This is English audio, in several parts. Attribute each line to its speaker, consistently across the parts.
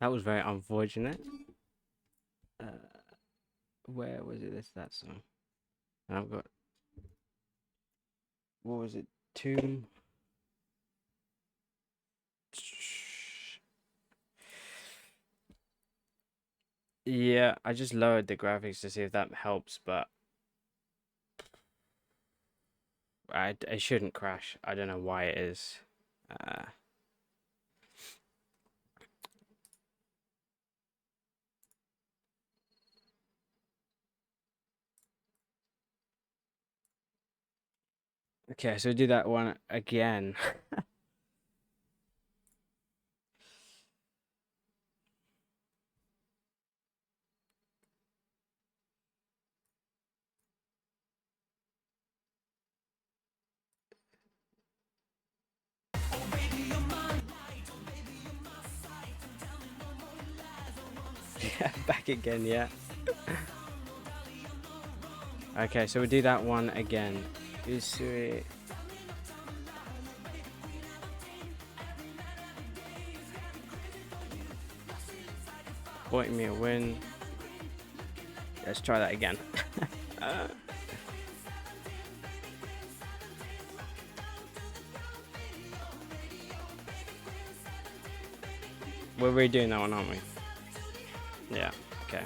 Speaker 1: That was very unfortunate. Uh, where was it? This that song. And I've got what was it? Tomb. Yeah, I just lowered the graphics to see if that helps, but it shouldn't crash. I don't know why it is. Uh, okay, so do that one again. Yeah, back again, yeah. Okay, so we'll do that one again. Usui. Point me a win. Let's try that again. We're redoing that one, aren't we? Yeah, okay.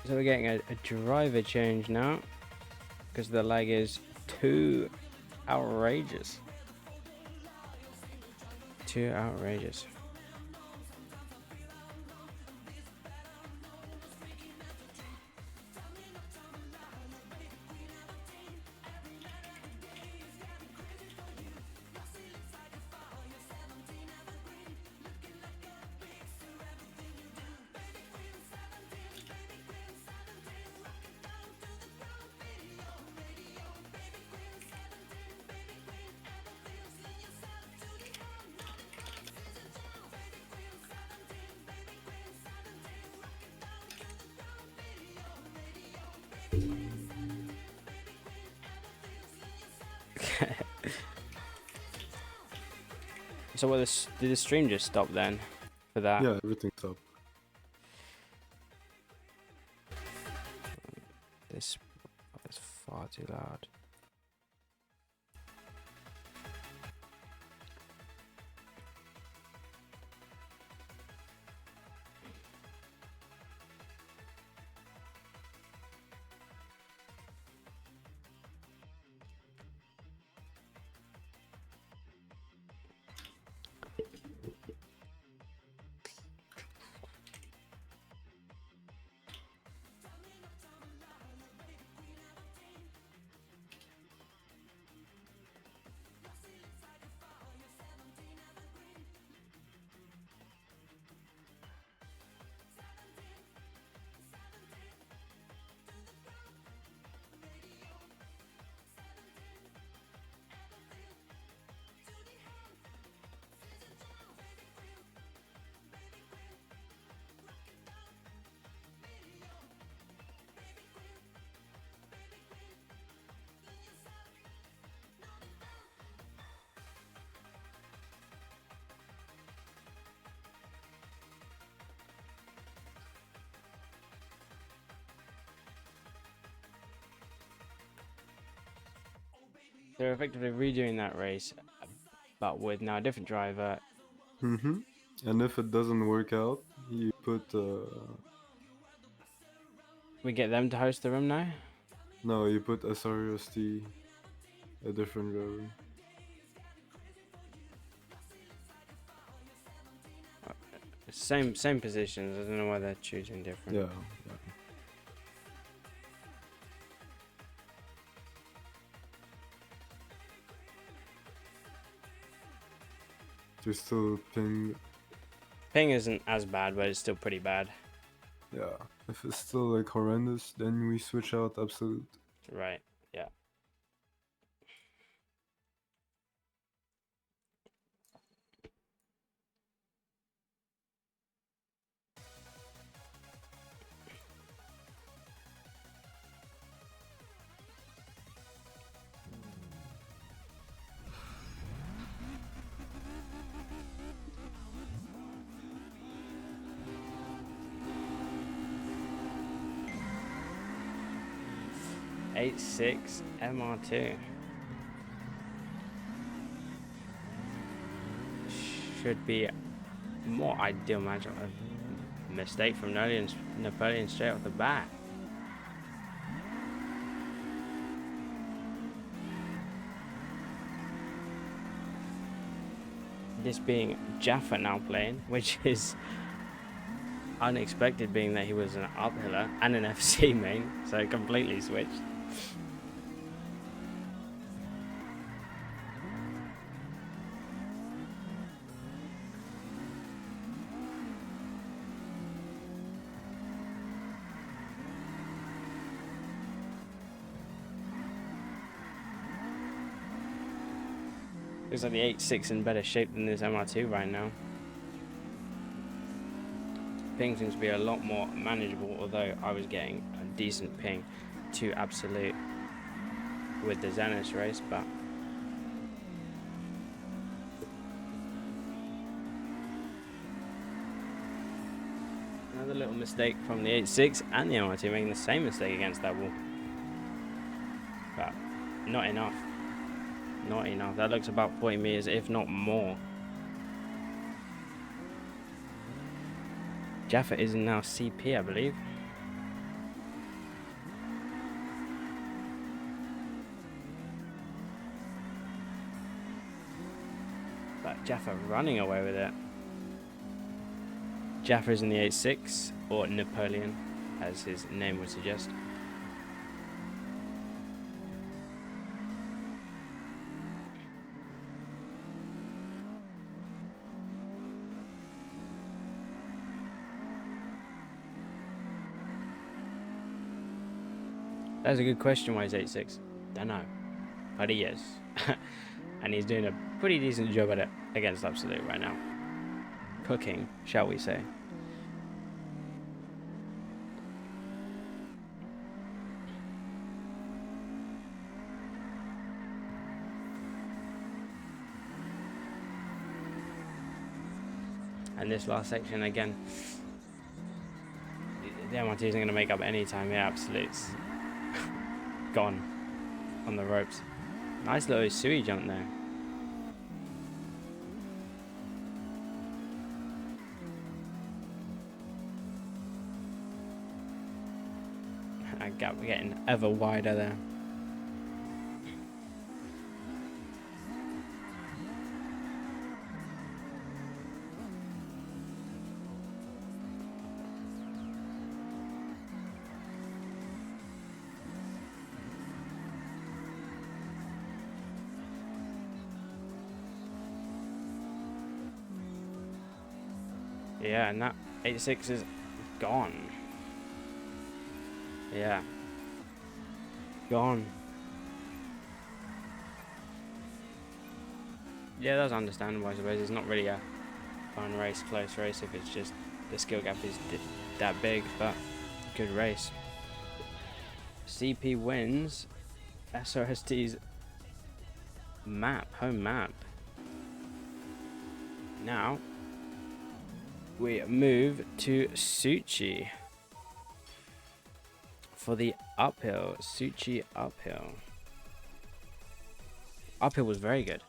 Speaker 1: So we're getting a driver change now because the lag is too outrageous. Too outrageous. So what did the stream just stop then for that?
Speaker 2: Yeah, everything's up.
Speaker 1: This is far too loud. They're effectively redoing that race, but with now a different driver.
Speaker 2: Mm-hmm. And if it doesn't work out, you put
Speaker 1: We get them to host the room now.
Speaker 2: no, you put SRST, a different driver.
Speaker 1: Same positions. I don't know why they're choosing different.
Speaker 2: Yeah, yeah. There's still ping.
Speaker 1: Ping isn't as bad, but it's still pretty bad.
Speaker 2: Yeah, if it's still like horrendous, then we switch out absolute.
Speaker 1: Right. Yeah. 86 MR2. Should be more ideal matchup. A mistake from Napoleon straight off the bat. This being Jaffa now playing, which is unexpected being that he was an uphiller and an FC main, so completely switched. Looks like the 8.6 in better shape than this MR2 right now. Ping seems to be a lot more manageable, although I was getting a decent ping to absolute with the Zenith race, but another little mistake from the 8.6 and the MR2 making the same mistake against that wall. But not enough. Not enough. That looks about 40 meters, if not more. Jaffa is now CP, I believe. But Jaffa running away with it. Jaffa is in the 8.6, or Napoleon, as his name would suggest. That's a good question why he's 8.6. Don't know. But he is. And he's doing a pretty decent job at it against Absolute right now. Cooking, shall we say. And this last section again. The MRT isn't going to make up any time here. Absolute's gone on the ropes. Nice little Sui jump there. That gap getting ever wider there. Yeah, and that 8.6 is gone. Yeah. Gone. Yeah, that's understandable, I suppose. It's not really a fun race, close race, if it's just the skill gap is that big, but good race. CP wins SRST's map, home map. Now, we move to Suchi for the uphill. Suchi uphill. Uphill was very good.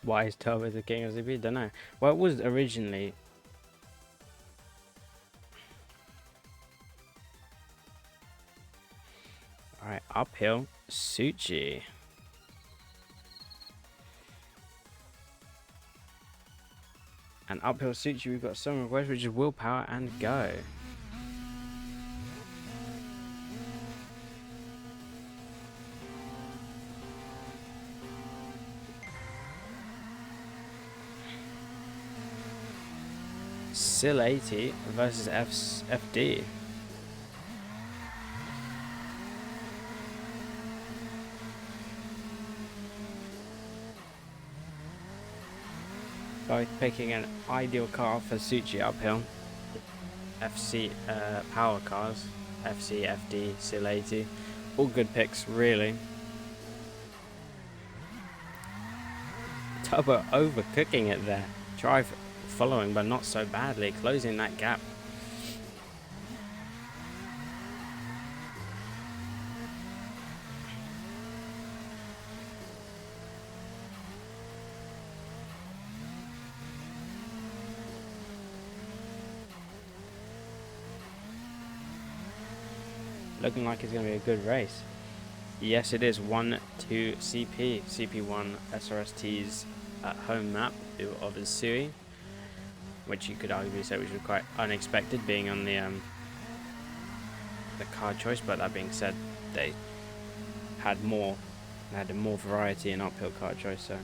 Speaker 1: Why is Turbo the king of CP? Don't know. Well, it was originally. Alright, uphill, Suchi. And uphill Suchi, we've got some requests, which is willpower and go. Sil 80 versus FD. Both picking an ideal car for Suchi uphill. FC power cars, FC, FD, Sil 80. All good picks, really. Turbo overcooking it there. Drive following, but not so badly, closing that gap. Looking like it's going to be a good race. Yes, it is 1-2 CP. CP1 SRST's home map of Isui, which you could arguably say was quite unexpected, being on the car choice. But that being said, they had more variety in uphill car choice. So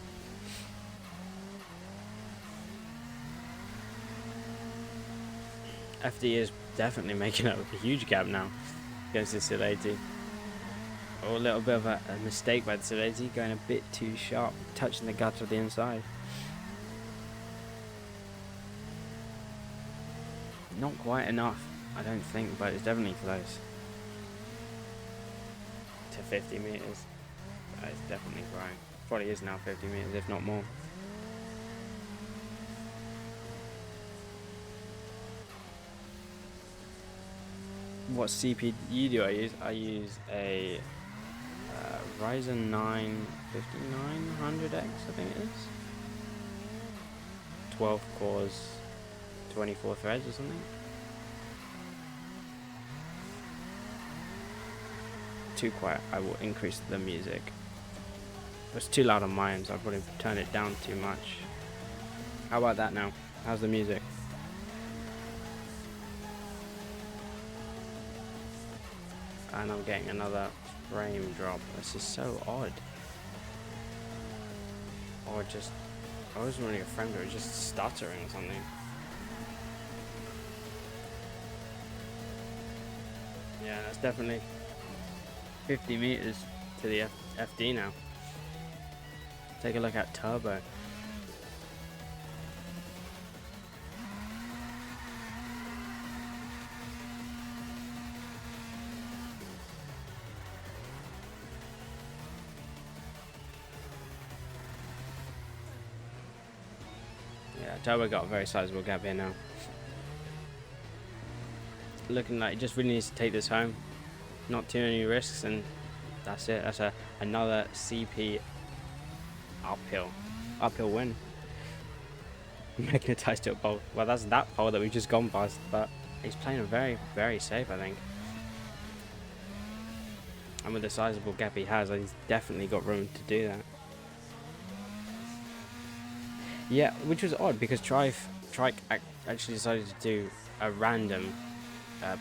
Speaker 1: FD is definitely making up a huge gap now against the Sil 80. Oh, a little bit of a mistake by the Sil 80, going a bit too sharp, touching the gutter of the inside. Not quite enough, I don't think, but it's definitely close to 50 meters. It's definitely right. Probably is now 50 meters, if not more. What CPU do I use? I use a Ryzen 9 5900X, I think it is. 12 cores, 24 threads or something. Too quiet, I will increase the music. It's too loud on mine, so I'll probably turn it down too much. How about that now? How's the music? And I'm getting another frame drop. This is so odd. Or just, I wasn't really a frame drop, it was just stuttering or something. Yeah, that's definitely 50 meters to the FD now. Take a look at Turbo. Yeah, Turbo got a very sizable gap here now. Looking like he just really needs to take this home. Not too many risks, and that's it. That's another CP uphill win. Magnetized to a pole. Well, that's that pole that we've just gone past, but he's playing it very, very safe, I think. And with the sizable gap he has, he's definitely got room to do that. Yeah, which was odd because Trike actually decided to do a random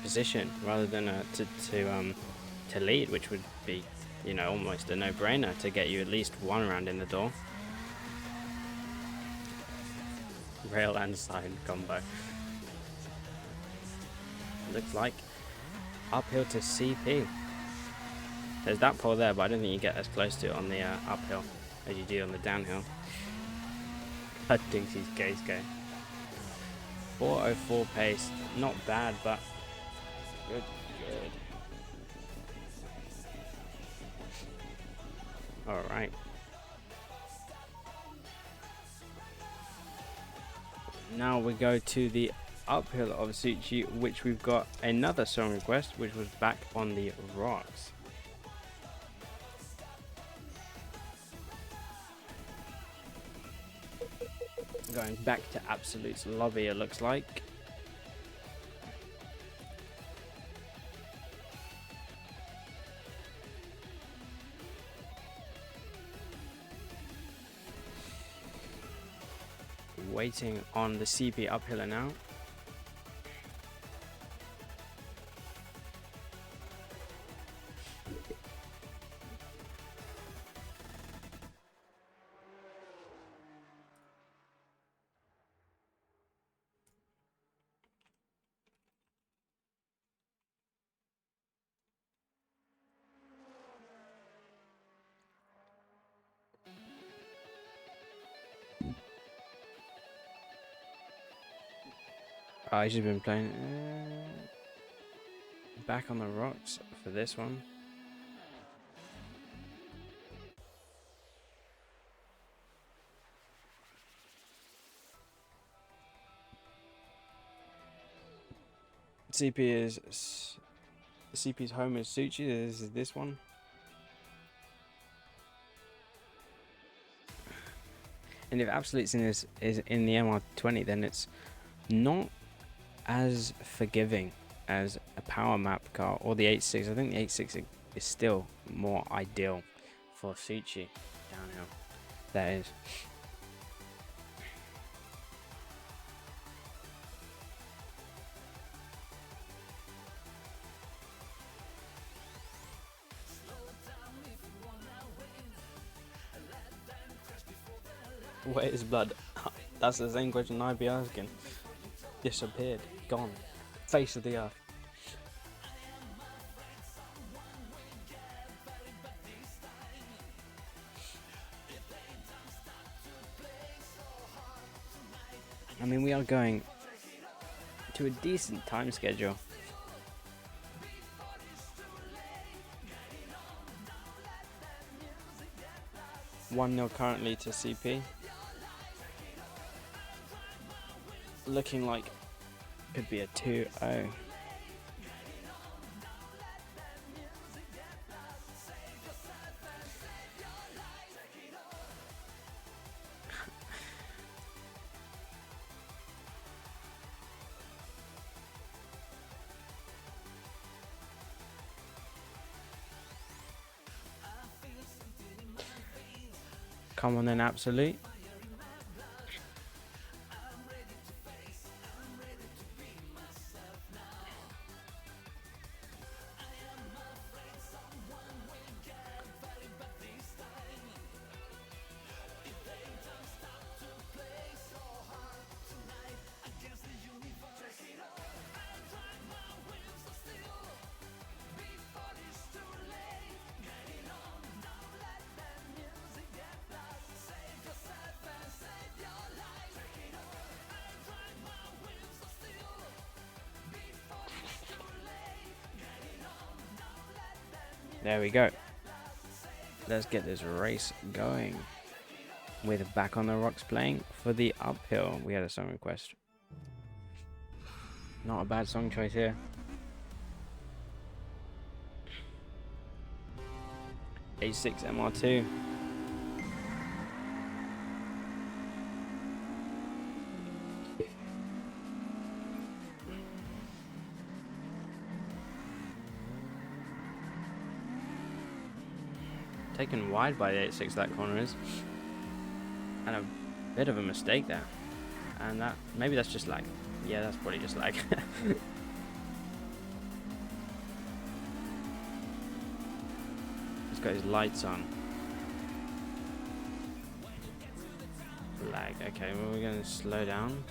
Speaker 1: position rather than to lead, which would be, you know, almost a no-brainer to get you at least one round in the door. Rail and side combo. Looks like uphill to CP. There's that pole there, but I don't think you get as close to it on the uphill as you do on the downhill. I think he's case going. 4:04 pace, not bad, but good. All right. Now we go to the uphill of Suchi, which we've got another song request, which was Back on the Rocks. Going back to Absolute's lobby, it looks like. Waiting on the CP uphiller now. He's just been playing back on the rocks for this one. CP's home is Sochi. This is this one. And if Absolute's is in the MR20, then it's not as forgiving as a power map car or the 86. I think the 86 is still more ideal for Sochi downhill. That is. Where is blood? That's the same question I'd be asking. Disappeared, gone, face of the earth. I mean, we are going to a decent time schedule. 1-0 currently to CP. Looking like could be a 2-0. Come on then, Absolute. There we go. Let's get this race going. With Back on the Rocks playing for the uphill. We had a song request. Not a bad song choice here. A6 MR2. Taken wide by the 86, that corner is, and a bit of a mistake there, and that maybe that's just lag. Yeah, that's probably just lag. He's got his lights on. Lag. Okay, well, we're going to slow down.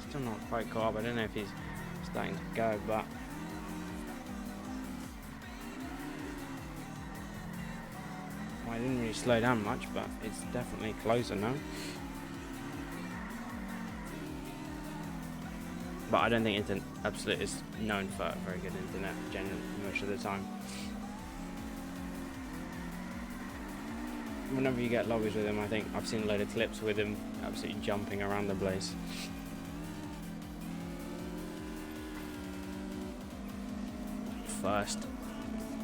Speaker 1: Still not quite caught up. I don't know if he's starting to go, but well, I didn't really slow down much, but it's definitely closer now. But I don't think Absolute is known for very good internet generally most of the time. Whenever you get lobbies with him, I think I've seen a load of clips with him absolutely jumping around the place.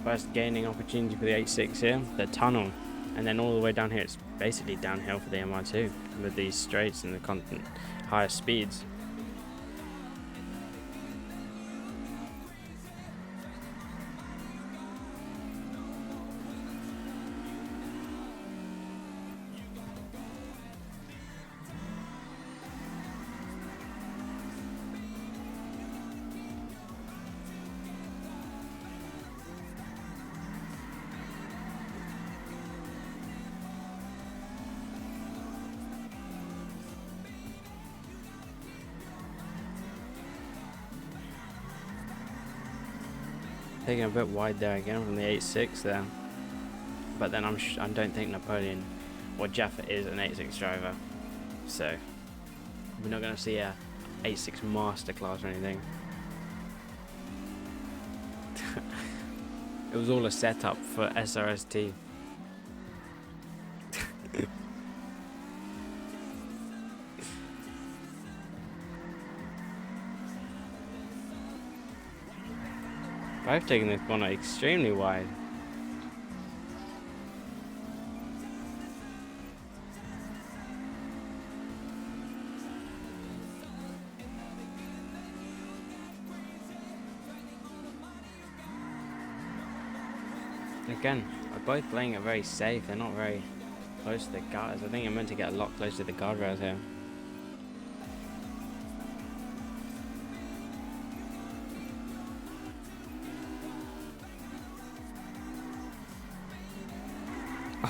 Speaker 1: First gaining opportunity for the 86 here, the tunnel, and then all the way down here it's basically downhill for the MR2 with these straights and the constant higher speeds. taking a bit wide there again from the 8.6 there. But then I don't think Napoleon or Jaffa is an 8.6 driver. So we're not going to see a 8.6 masterclass or anything. It was all a setup for SRST. I've taken this corner extremely wide. Again, they're both playing it very safe. They're not very close to the guards. I think I'm meant to get a lot closer to the guardrails here.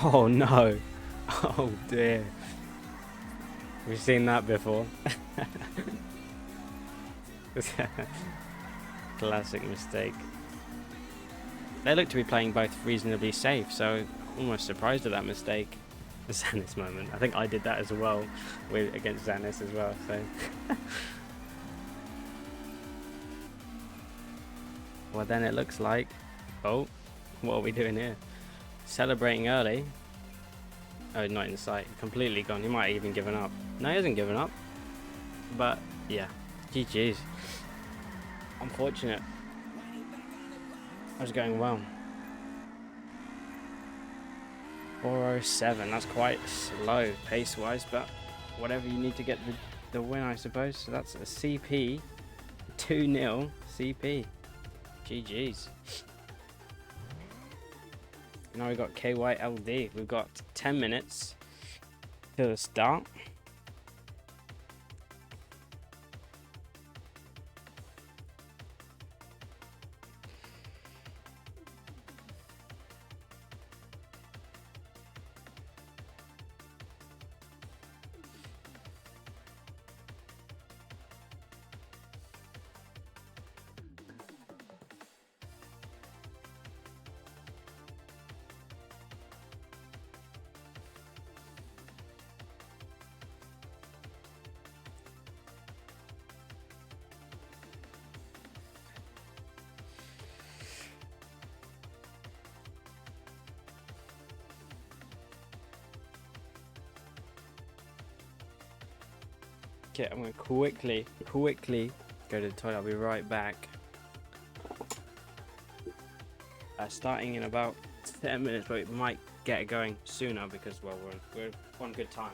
Speaker 1: Oh no. Oh dear. We've seen that before. Classic mistake. They look to be playing both reasonably safe, so almost surprised at that mistake. The Zanis moment. I think I did that as well against Zanis as well, so. Well, then it looks like, oh, what are we doing here? Celebrating early. Oh, not in sight. Completely gone. He might have even given up. No, he hasn't given up. But, yeah. GG's. Unfortunate. I was going well. 4:07. That's quite slow pace-wise, but whatever you need to get the win, I suppose. So that's a CP. 2-0 CP. GG's. Now we've got KYLD. We've got 10 minutes to the start. Okay, I'm going to quickly go to the toilet. I'll be right back. Starting in about 10 minutes, but we might get it going sooner because, well, we're on good time.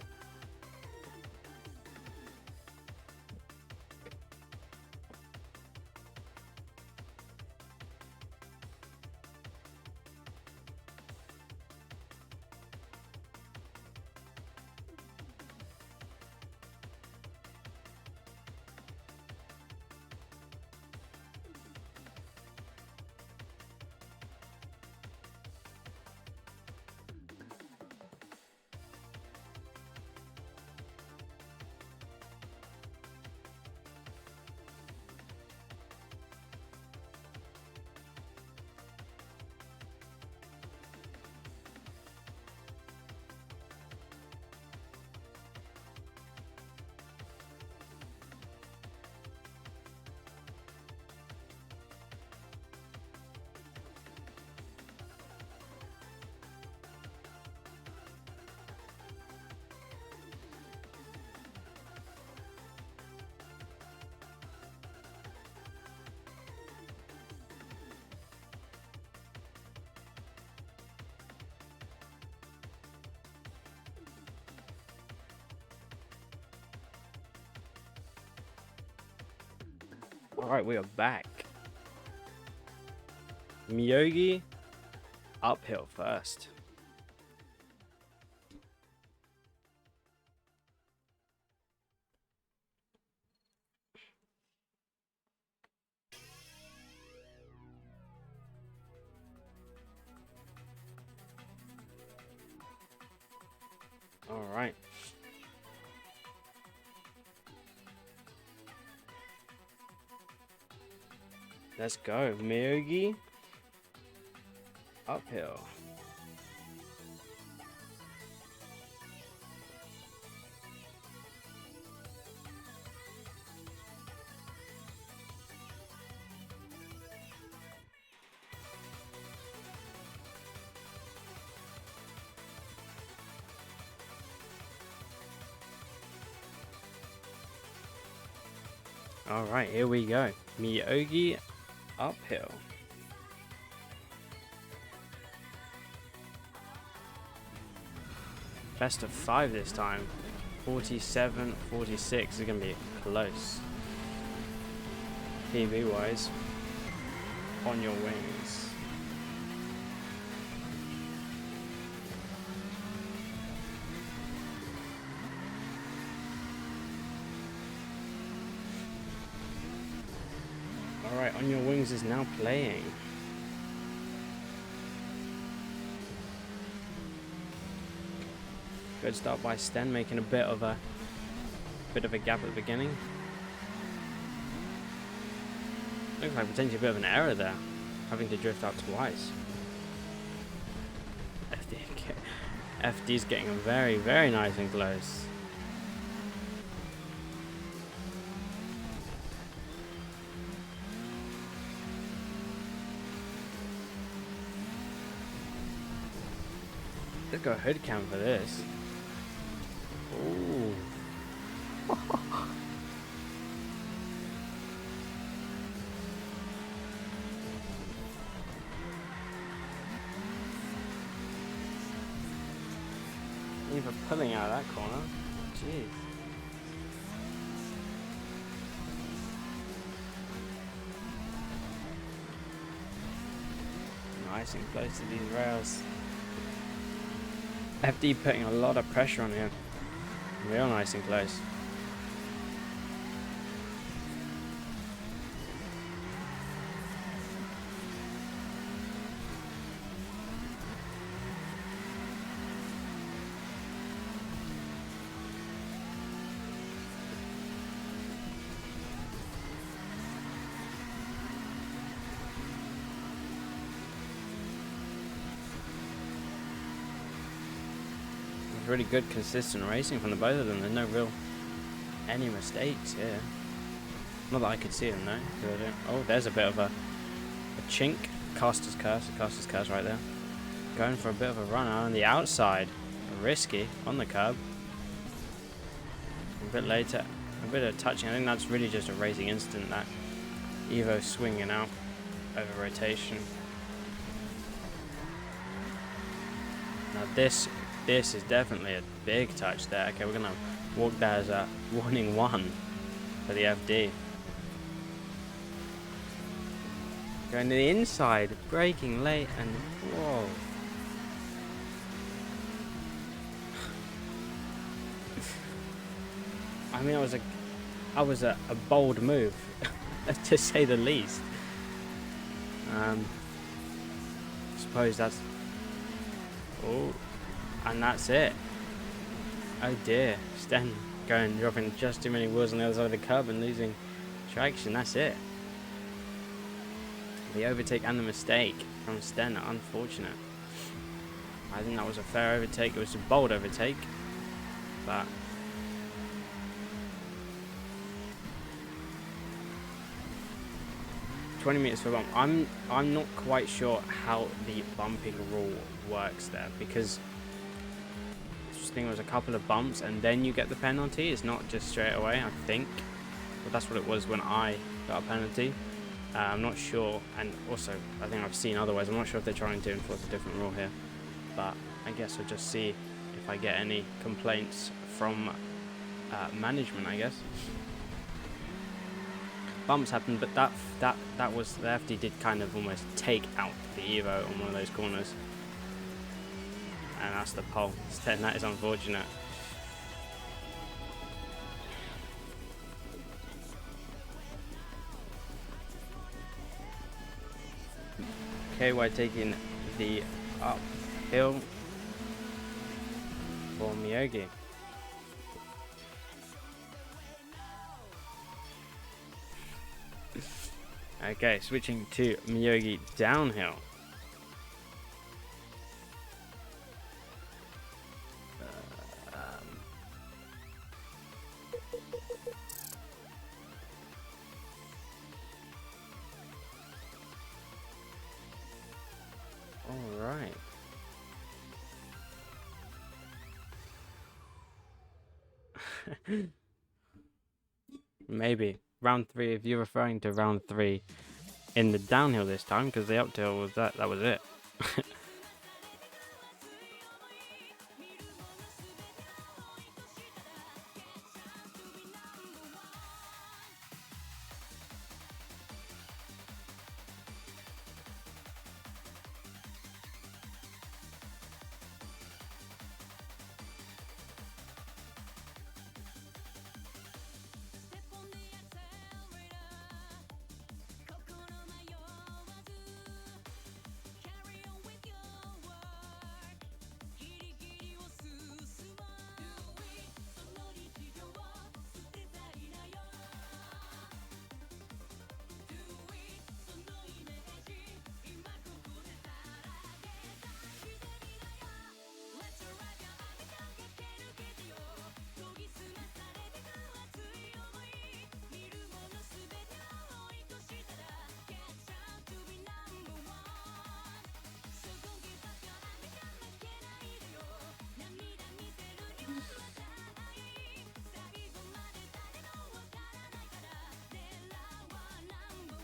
Speaker 1: Alright, we are back. Miyogi uphill first. Alright. Let's go. Miyogi uphill. Alright, here we go. Myogi uphill. Best of 5 this time. 47, 46 is going to be close. PB wise. On your wings. Alright, On Your Wings is now playing. Good start by Sten, making a bit of a gap at the beginning. Looks like potentially a bit of an error there, having to drift out twice. FD's getting very, very nice and close. Let's go hood cam for this. Ooh. Even pulling out of that corner. Jeez. Nice and close to these rails. FD putting a lot of pressure on him. Real nice and close. Really good consistent racing from the both of them. There's no real any mistakes here. Not that I could see them though. Oh, there's a bit of a chink. Caster's curse right there. Going for a bit of a run out on the outside. Risky on the curb. A bit later, a bit of touching. I think that's really just a racing instant, that Evo swinging out over rotation. Now this is definitely a big touch there. Okay, we're gonna walk that as a warning 1 for the FD. Going to the inside, braking late, and whoa. I mean, I was a bold move, to say the least. I suppose that's. Oh. And that's it. Oh dear. Sten dropping just too many wheels on the other side of the curb and losing traction. That's it. The overtake and the mistake from Sten are unfortunate. I think that was a fair overtake. It was a bold overtake. But 20 meters per bump. I'm not quite sure how the bumping rule works there, because I think it was a couple of bumps and then you get the penalty. It's not just straight away, I think. But that's what it was when I got a penalty. I'm not sure, and also I think I've seen otherwise. I'm not sure if they're trying to enforce a different rule here, but I guess I'll just see if I get any complaints from management, I guess. Bumps happened, but that was, the FD did kind of almost take out the Evo on one of those corners. And that's the pole. Then that is unfortunate. KY taking the uphill for Myogi. Okay, switching to Myogi downhill. Maybe. Round 3, if you're referring to round 3 in the downhill this time, because the uphill was that was it.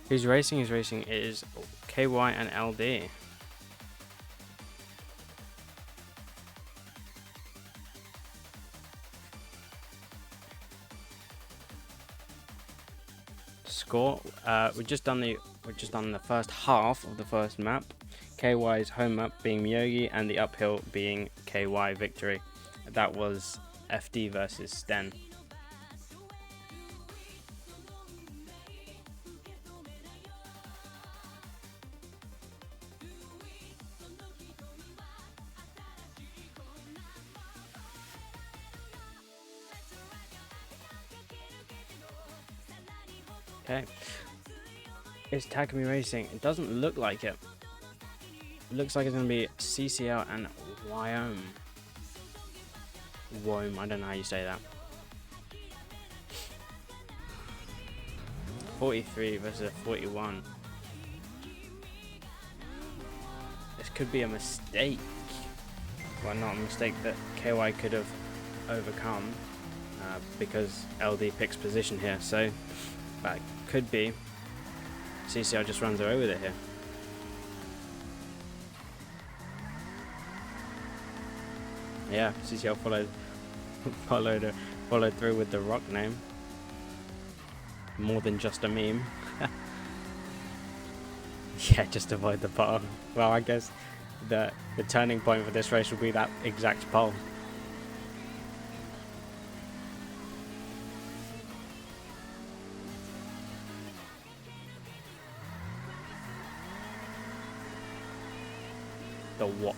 Speaker 1: Who's racing? Who's racing is KY and LD. Score. We're just on the first half of the first map. KY's home map being Myogi and the uphill being KY victory. That was FD versus Sten. Okay, it's Takumi Racing. It doesn't look like it. It looks like it's going to be CCL and Wyom. Wyom, I don't know how you say that. 43 versus 41. This could be a mistake. Well, not a mistake that KY could have overcome because LD picks position here. So that could be CCL just runs away with it here. Yeah, CCL followed through with the rock name. More than just a meme. Yeah, just avoid the pole. Well, I guess the turning point for this race will be that exact pole. The walk.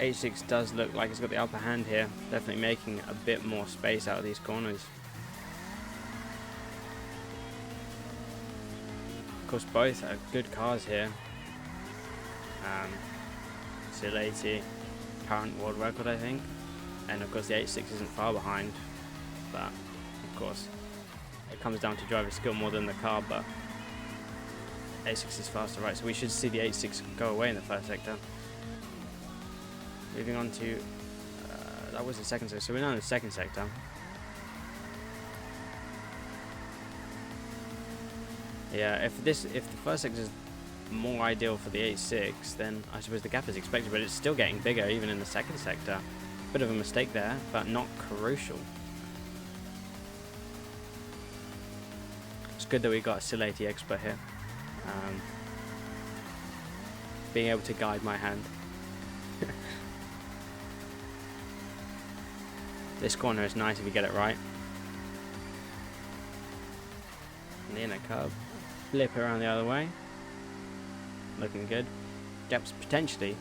Speaker 1: H6 does look like it's got the upper hand here, definitely making a bit more space out of these corners. Of course, both are good cars here. Silati, current world record, I think. And of course the H6 isn't far behind, but of course it comes down to driver skill more than the car, but H6 is faster, right? So we should see the H6 go away in the first sector. Moving on to, that was the second sector, so we're now in the second sector. Yeah, if the first sector is more ideal for the H6, then I suppose the gap is expected, but it's still getting bigger even in the second sector. Bit of a mistake there, but not crucial. It's good that we got a Silati expert here. Being able to guide my hand. This corner is nice if you get it right. And the inner curve. Flip around the other way. Looking good. Gap's potentially,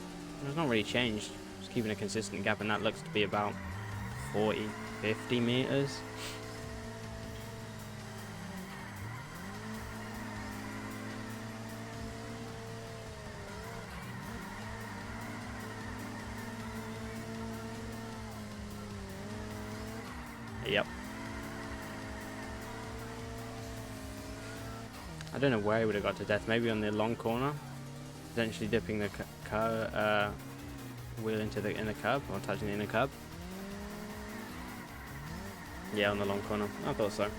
Speaker 1: it's not really changed. Just keeping a consistent gap, and that looks to be about 40, 50 meters. Yep. I don't know where he would have got to death. Maybe on the long corner, potentially dipping the wheel into the inner curb or touching the inner curb. Yeah, on the long corner. I thought so.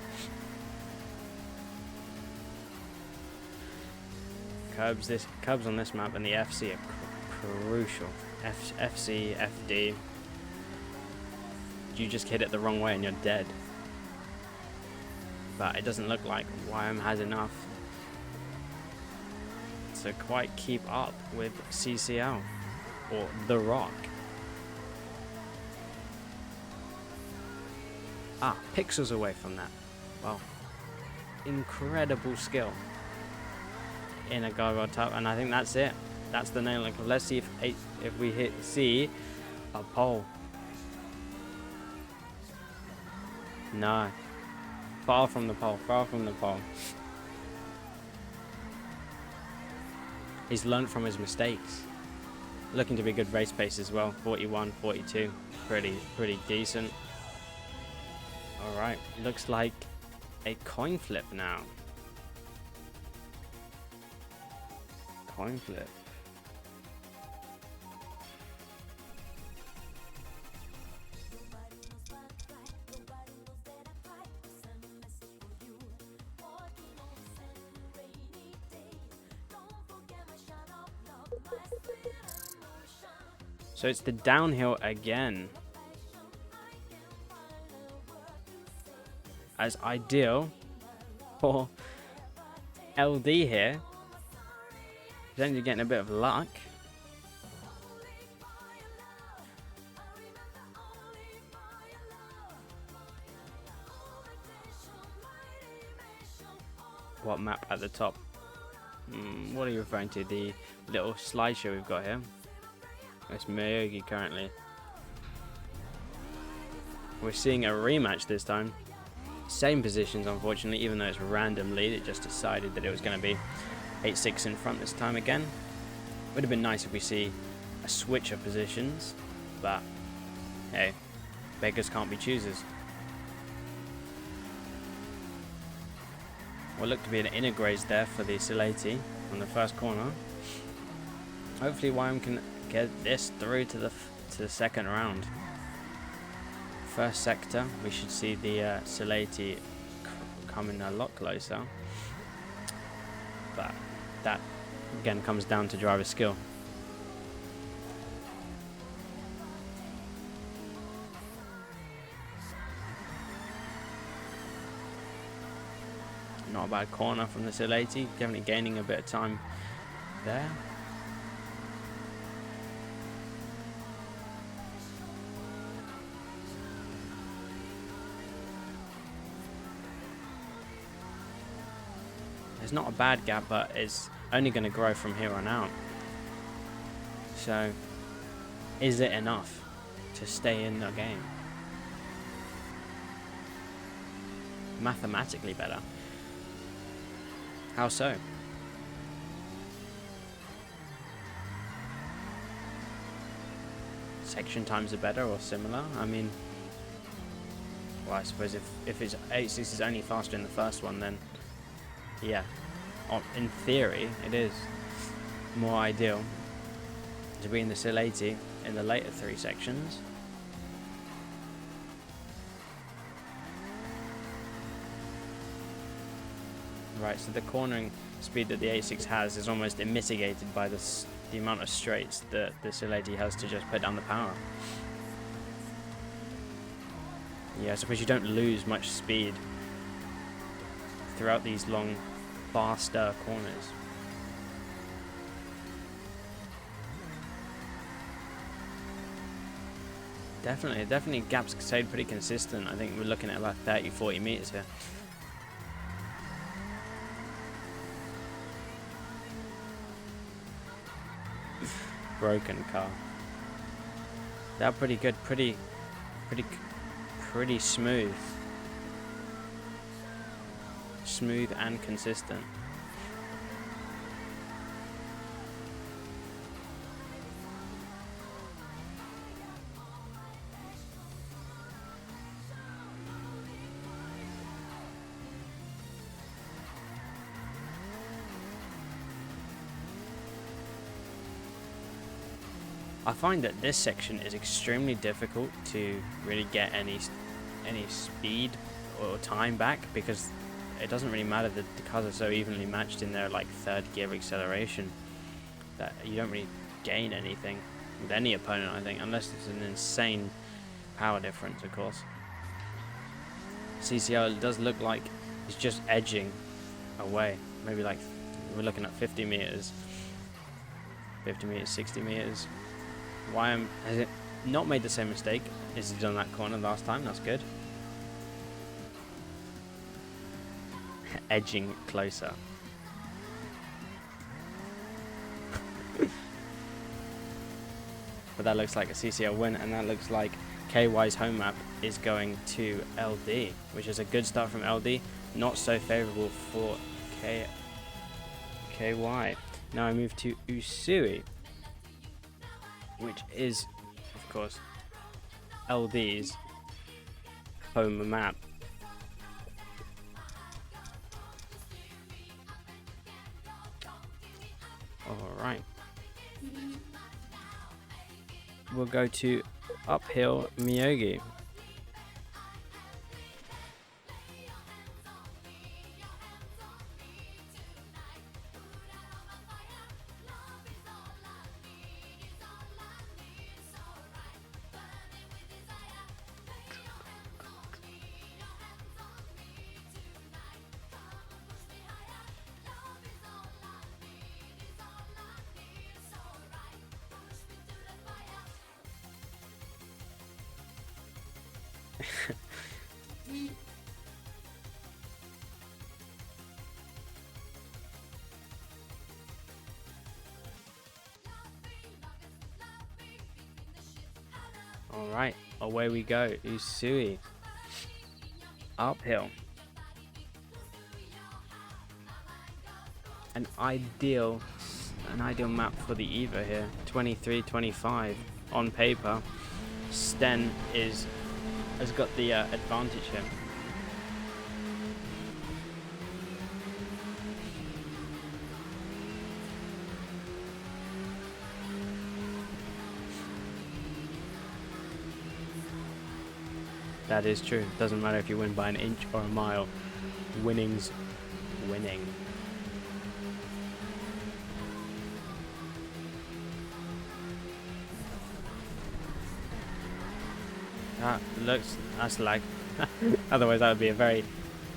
Speaker 1: Curbs on this map and the FC are crucial. FC, FD. You just hit it the wrong way and you're dead. But it doesn't look like YM has enough to quite keep up with CCL or The Rock. Pixels away from that. Well, incredible skill in a gargoyle top, and I think that's it. That's the nail. Let's see if we see a pole. No, far from the pole. Far from the pole. He's learned from his mistakes. Looking to be good race pace as well. 41, 42, pretty decent. All right, looks like a coin flip now. Coin flip. So it's the downhill again. As ideal for LD here. He's only getting a bit of luck. What map at the top? What are you referring to? The little slideshow we've got here. It's Miyogi currently. We're seeing a rematch this time. Same positions, unfortunately, even though it's random lead. It just decided that it was going to be 8-6 in front this time again. Would have been nice if we see a switch of positions, but hey, beggars can't be choosers. What looked to be an inner graze there for the Sileti on the first corner. Hopefully YM can get this through to the second round. First sector, we should see the Sileti coming a lot closer. But that again comes down to driver skill. Not a bad corner from the Sileti, definitely gaining a bit of time there. It's not a bad gap, but it's only going to grow from here on out. So, is it enough to stay in the game? Mathematically better. How so? Section times are better or similar? I mean, well, I suppose if it's 8-6 is only faster in the first one, then yeah, in theory, it is more ideal to be in the Sileti in the later 3 sections. Right, so the cornering speed that the 8-6 has is almost mitigated by the amount of straights that the Sileti has to just put down the power. Yeah, I suppose you don't lose much speed throughout these long, faster corners. Definitely gaps stayed pretty consistent. I think we're looking at about 30-40 meters here. Broken car. They're pretty good, pretty smooth. Smooth and consistent. I find that this section is extremely difficult to really get any speed or time back, because it doesn't really matter that the cars are so evenly matched in their like third gear acceleration that you don't really gain anything with any opponent, I think, unless it's an insane power difference, of course. CCL does look like it's just edging away. Maybe like we're looking at 50 meters, 60 meters. YM has it not made the same mistake as he did on that corner last time. That's good. Edging closer. But that looks like a CCL win, and that looks like KY's home map is going to LD, which is a good start from LD. Not so favourable for KY. Now I move to Usui, which is, of course, LD's home map. Alright. We'll go to Uphill Miyogi. Alright, away we go. Usui. Uphill. An ideal map for the EVA here. 23-25 on paper. Sten has got the advantage here. That is true. Doesn't matter if you win by an inch or a mile. Winning's winning. That's lag. Otherwise that would be a very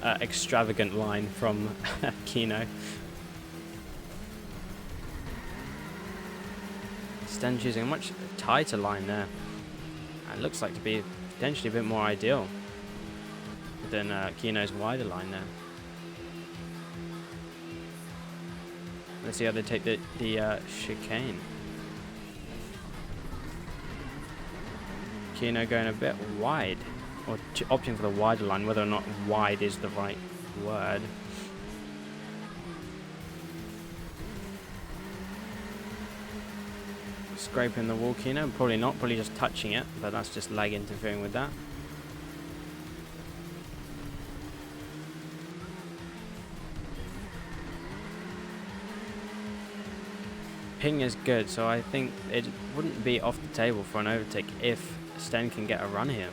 Speaker 1: extravagant line from Kino. Sten choosing a much tighter line there. It looks like to be potentially a bit more ideal than Kino's wider line there. Let's see how they take the chicane. Kino going a bit wide, or opting for the wider line, whether or not wide is the right word. Scraping the wall, Kino. Probably not, probably just touching it, but that's just lag interfering with that. Ping is good, so I think it wouldn't be off the table for an overtake if Sten can get a run here.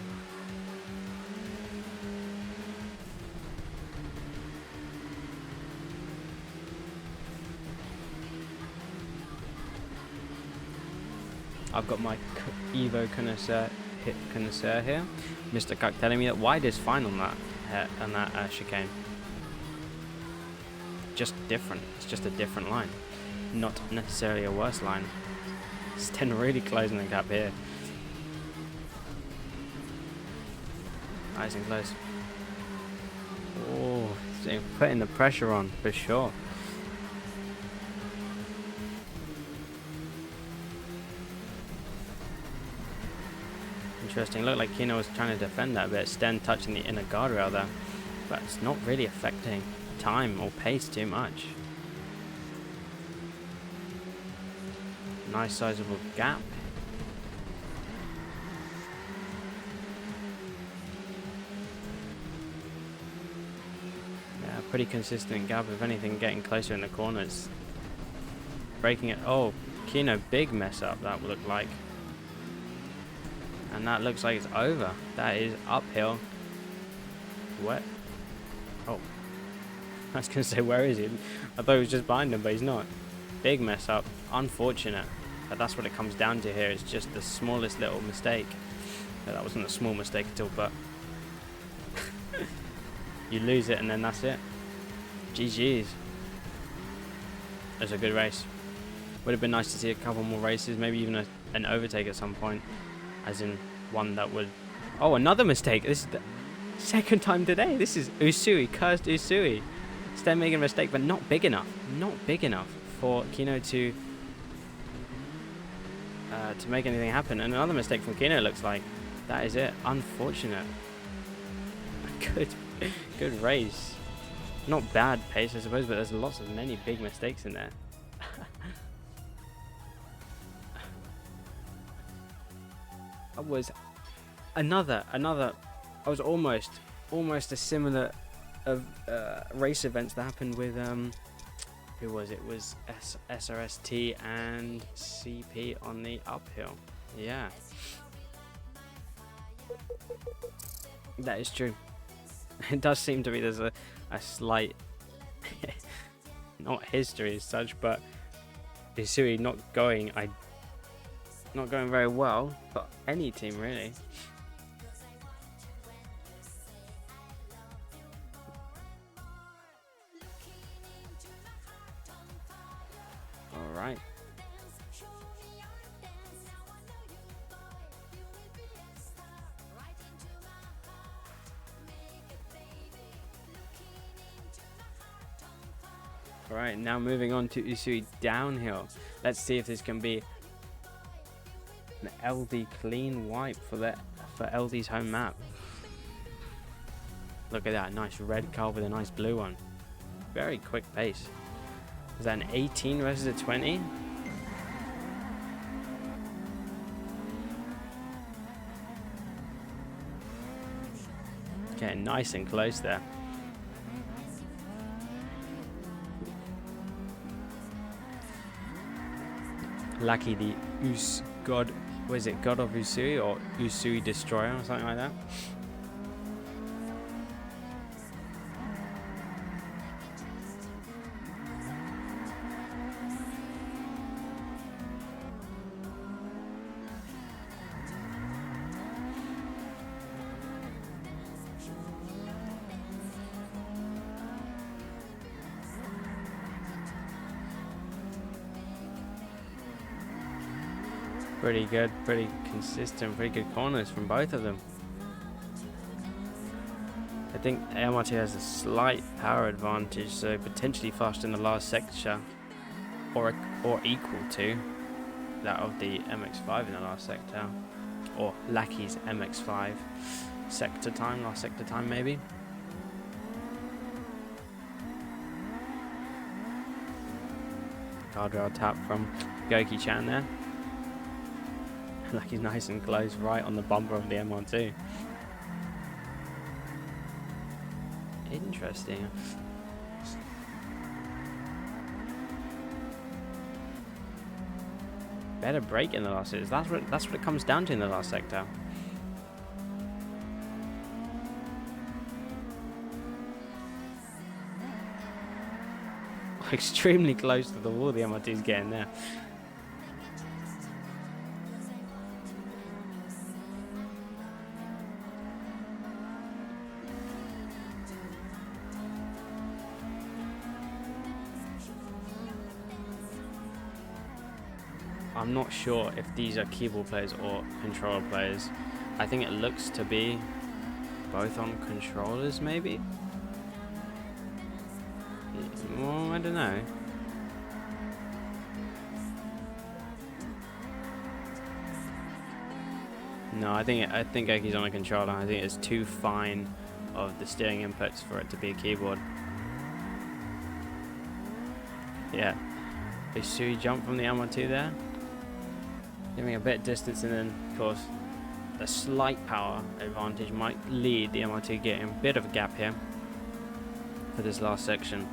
Speaker 1: I've got my Evo connoisseur here, Mr. Cuck, telling me that wide is fine on that chicane. Just different. It's just a different line, not necessarily a worse line. Sten really closing the gap here. Nice and close. Oh, putting the pressure on for sure. Interesting. Looked like Kino was trying to defend that bit. Sten touching the inner guardrail there, but it's not really affecting time or pace too much. Nice sizable gap. Yeah, pretty consistent gap. If anything, getting closer in the corners. Breaking it. Oh, Kino, big mess up that would look like. And that looks like it's over. That is uphill. What? Oh. I was going to say, where is he? I thought he was just behind him, but he's not. Big mess up. Unfortunate. But that's what it comes down to here. It's just the smallest little mistake. No, that wasn't a small mistake at all, but... you lose it and then that's it. GG's. It was a good race. Would have been nice to see a couple more races, maybe even an overtake at some point. As in one that would... Oh, another mistake. This is the second time today. This is Usui, cursed Usui. Instead of making a mistake, but not big enough. Not big enough for Kino to make anything happen. And another mistake from Kino looks like. That is it. Unfortunate. Good race. Not bad pace, I suppose, but there's lots of many big mistakes in there. I was another. I was almost a similar of race events that happened with who was it? It was SRST and CP on the uphill. Yeah, that is true. It does seem to be there's a slight not history as such, but Usui not going very well for any team really. All right. Alright, now moving on to Usui downhill. Let's see if this can be an LD clean wipe for LD's home map. Look at that, nice red car with a nice blue one. Very quick pace. Is that an 18 versus a 20? Okay, nice and close there. Lucky the God, was it God of Usui or Usui Destroyer or something like that? Pretty good, pretty consistent, pretty good corners from both of them. I think MRT has a slight power advantage, so potentially faster in the last sector, or equal to that of the MX-5 in the last sector, or Lackey's MX-5 sector time, last sector time maybe. Guardrail tap from Goki-chan there. Like he's nice and close, right on the bumper of the M12. Interesting. Better brake in the last sector. That's what it comes down to in the last sector. Extremely close to the wall the MRT is getting there. I'm not sure if these are keyboard players or controller players. I think it looks to be both on controllers, maybe? Well, I don't know. No, I think Oki's on a controller. I think it's too fine of the steering inputs for it to be a keyboard. Yeah. Usui jump from the MR2 there. Giving a bit of distance, and then of course a slight power advantage might lead the MR2 getting a bit of a gap here for this last section.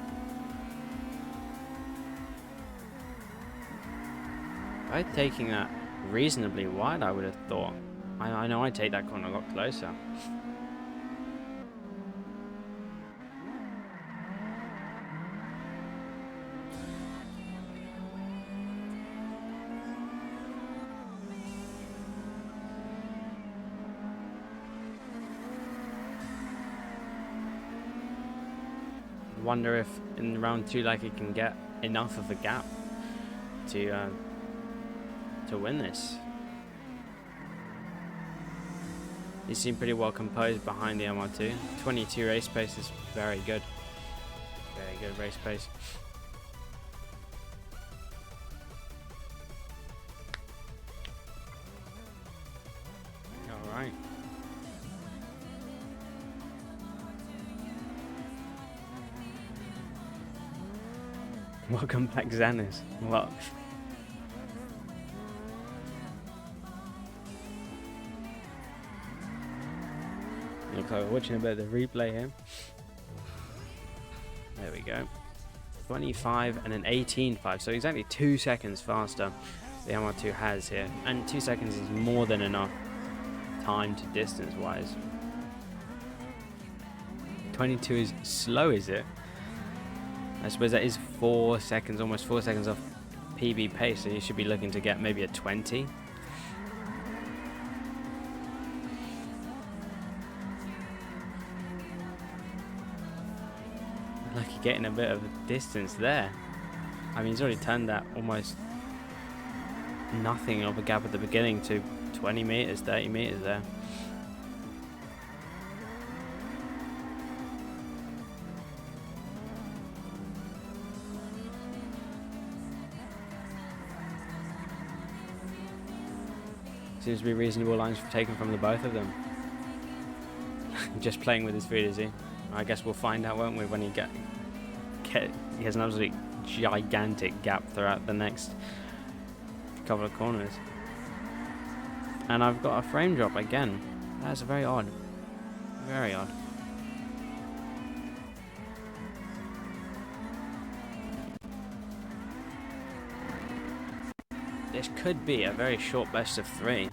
Speaker 1: both taking that reasonably wide, I would have thought. I know I take that corner a lot closer. Wonder if in round 2, like, it can get enough of a gap to win this. He seemed pretty well composed behind the MR2. 22 race pace is very good. Very good race pace. Alright. Welcome back, Xanis. What? Looks like we're watching a bit of the replay here. There we go. 25 and an 18.5, so exactly 2 seconds faster the MR2 has here. And 2 seconds is more than enough time to distance wise. 22 is slow, is it? I suppose that is 4 seconds, almost 4 seconds off PB pace, so you should be looking to get maybe a 20. Like you're getting a bit of a distance there. I mean, he's already turned that almost nothing of a gap at the beginning to 20 meters, 30 meters there. Seems to be reasonable lines taken from the both of them. Just playing with his feet, is he? I guess we'll find out, won't we, when he he has an absolutely gigantic gap throughout the next couple of corners. And I've got a frame drop again. That's very odd. Very odd. This could be a very short best of 3.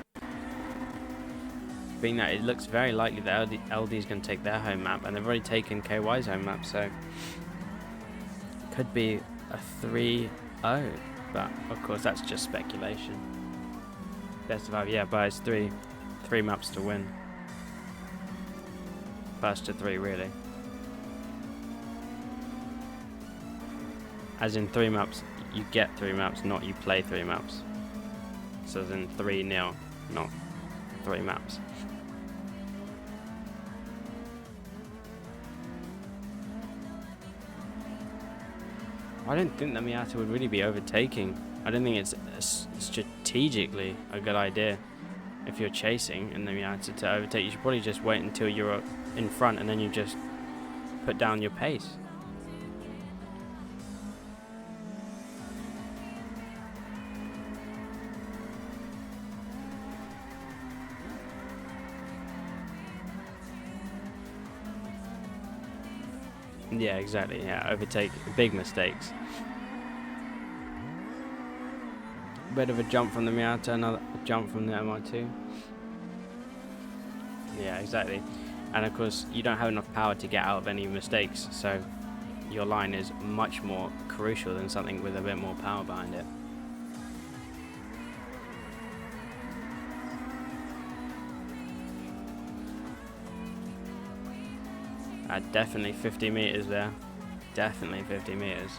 Speaker 1: Being that it looks very likely that LD is going to take their home map, and they've already taken KY's home map, so could be a 3-0, but of course that's just speculation. Best of 5, yeah, but it's three maps to win. First to 3, really. As in 3 maps, you get 3 maps, not you play 3 maps. So as in 3-0, not 3 maps. I don't think that Miata would really be overtaking. I don't think it's strategically a good idea if you're chasing in the Miata to overtake. You should probably just wait until you're in front and then you just put down your pace. Yeah, exactly. Yeah, overtake big mistakes. Bit of a jump from the Miata, another jump from the MR2. Yeah, exactly. And of course, you don't have enough power to get out of any mistakes, so your line is much more crucial than something with a bit more power behind it. Definitely 50 meters there. Definitely 50 meters.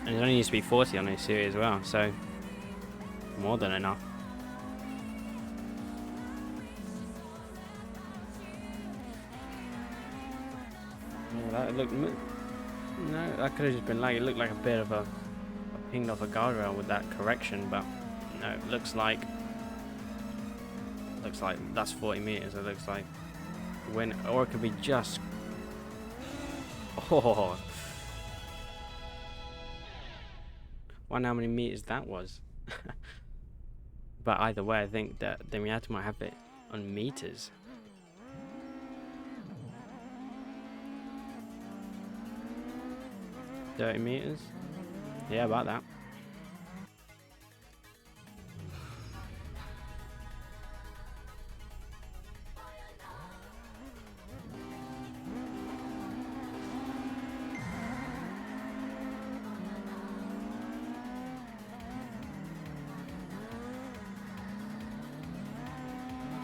Speaker 1: And it only used to be 40 on this series as well, so more than enough. Yeah, that looked... No, that could have just been like... It looked like a bit of a pinged off a guardrail with that correction, but no, it looks like... Looks like that's 40 meters. It looks like... When, or it could be just... Oh, wonder how many meters that was. But either way, I think that the Miata might have it on meters. $30 meters? Yeah, about that.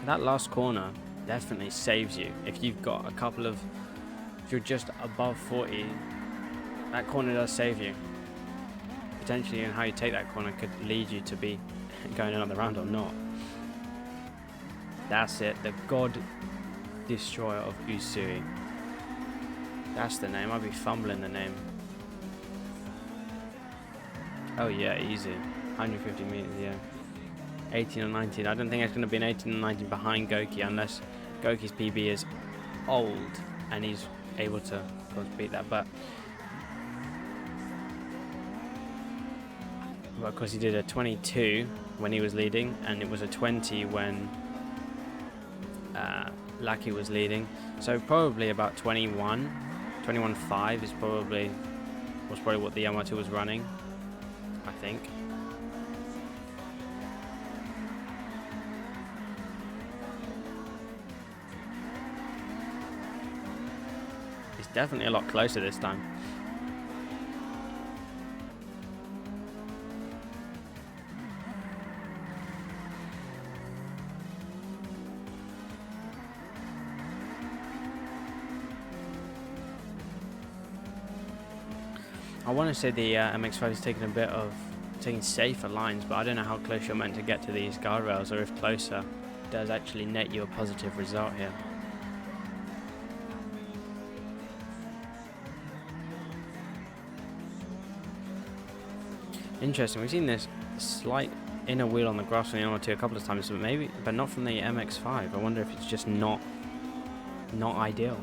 Speaker 1: that last corner definitely saves you. If you've got if you're just above 40, that corner does save you. Potentially, and how you take that corner could lead you to be going another round or not. That's it, the God Destroyer of Usui. That's the name. I'll be fumbling the name. Oh yeah, easy. 150 meters, yeah. 18 or 19. I don't think it's going to be an 18 or 19 behind Goki unless Goki's PB is old and he's able to, of course, beat that. But of course, he did a 22 when he was leading, and it was a 20 when Lucky was leading. So probably about 21.5 was probably what the Yamato was running, I think. It's definitely a lot closer this time. I want to say the MX-5 is taking safer lines, but I don't know how close you're meant to get to these guardrails, or if closer does actually net you a positive result here. Interesting. We've seen this slight inner wheel on the grass on the Yamato a couple of times, but not from the MX-5. I wonder if it's just not ideal.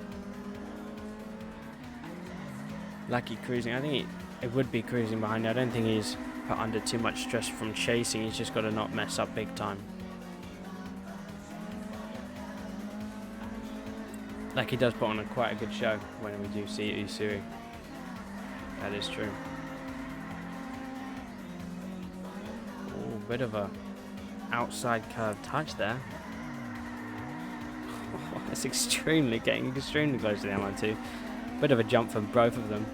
Speaker 1: Lucky cruising. I think it would be cruising behind. I don't think he's put under too much stress from chasing. He's just got to not mess up big time. Lucky does put on quite a good show when we do see Usui. That is true. Oh, bit of a outside curve touch there. It's getting extremely close to the MI2. Bit of a jump for both of them.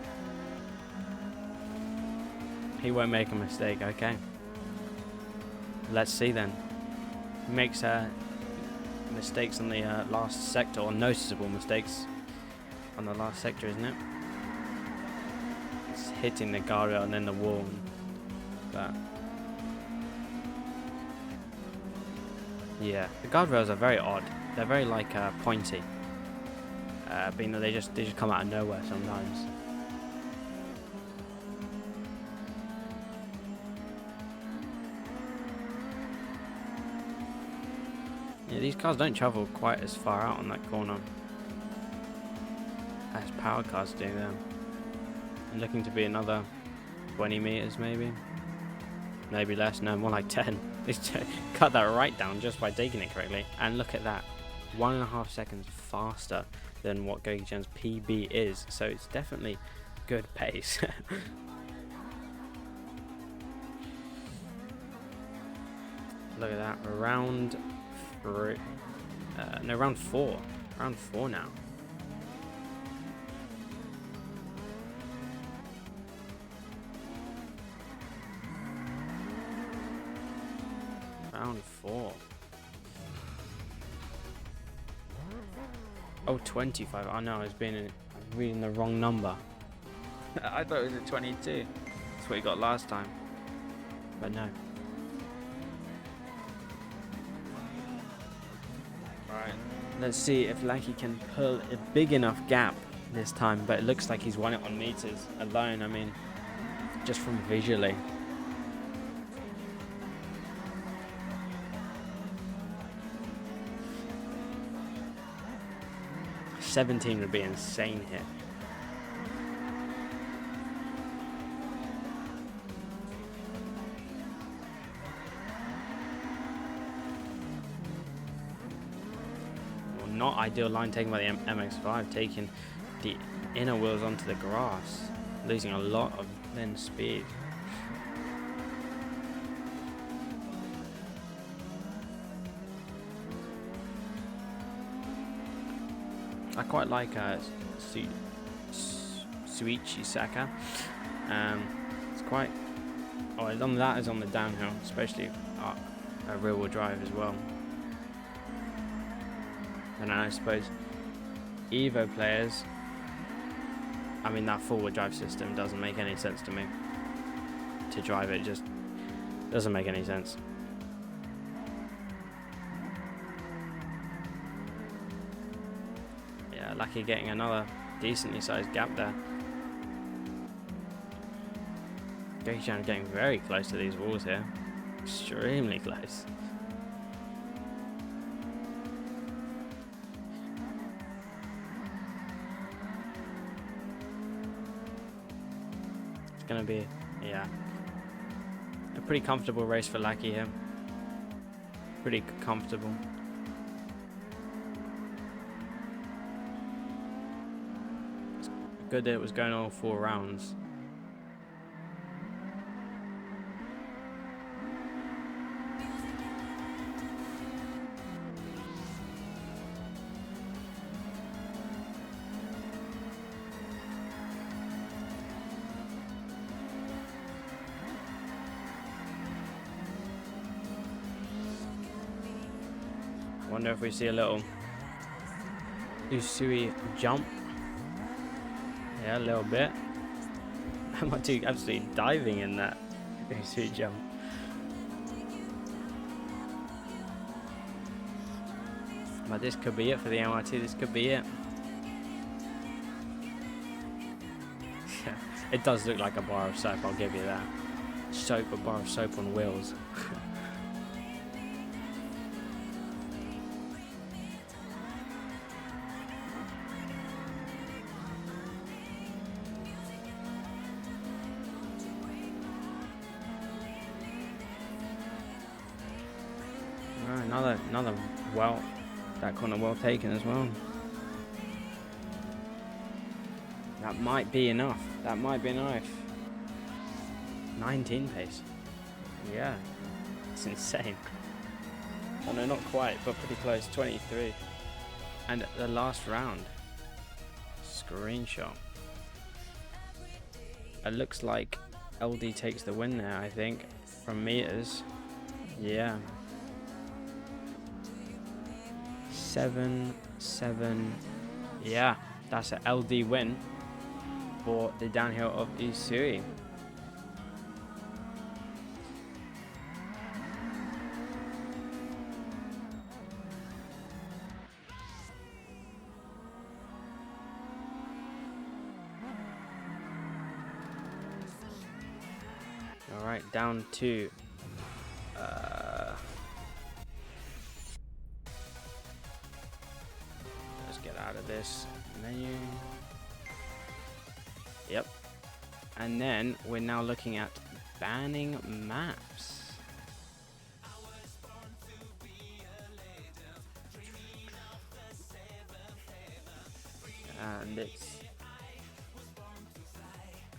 Speaker 1: He won't make a mistake, okay. Let's see then. He makes mistakes on the last sector, or noticeable mistakes on the last sector, isn't it? It's hitting the guardrail and then the wall. But yeah, the guardrails are very odd. They're very like pointy. Being that they just come out of nowhere sometimes. Yeah, these cars don't travel quite as far out on that corner as power cars do there. I'm looking to be another 20 meters maybe less, no, more like 10. It's cut that right down just by taking it correctly. And look at that, 1.5 seconds faster than what Goki-chan's PB is, so it's definitely good pace. Look at that, round 4 now. Round 4. Oh, 25. Oh no, I'm reading the wrong number. I thought it was a 22. That's what he got last time. But no. Right. Let's see if Lucky can pull a big enough gap this time. But it looks like he's won it on meters alone. I mean, just from visually. 17 would be insane here. Well, not ideal line taken by the MX-5, taking the inner wheels onto the grass, losing a lot of then speed. I quite like Shuichi Saka. It's quite. Oh, that is on the downhill, especially rear-wheel drive as well. And I suppose Evo players, I mean, that forward drive system doesn't make any sense to me. To drive it just doesn't make any sense. Yeah, lucky getting another decently sized gap there. Grosjean getting very close to these walls here. Extremely close. It's gonna be, yeah, a pretty comfortable race for Lucky here. Pretty comfortable. It's good that it was going all 4 rounds. Wonder if we see a little Usui jump. Yeah, a little bit. MR2 absolutely diving in that Usui jump. But this could be it for the MR2. This could be it. It does look like a bar of soap, I'll give you that. Soap, a bar of soap on wheels. Another well, that corner well taken as well. That might be enough. That might be enough. 19 pace. Yeah, it's insane. Oh no, not quite, but pretty close. 23. And the last round. Screenshot. It looks like LD takes the win there, I think, from meters. Yeah. 7-7. Yeah, that's an LD win for the downhill of Usui. All right, down to let's get out of this menu. Yep. And then we're now looking at banning maps. And it's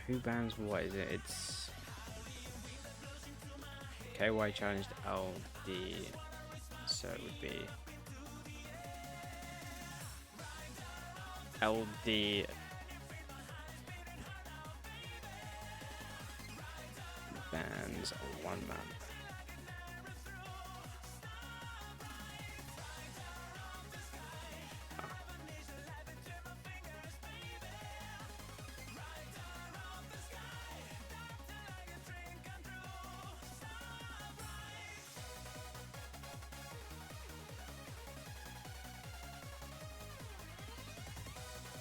Speaker 1: who bans what is it? It's KY challenged LD, so it would be LD bans one map.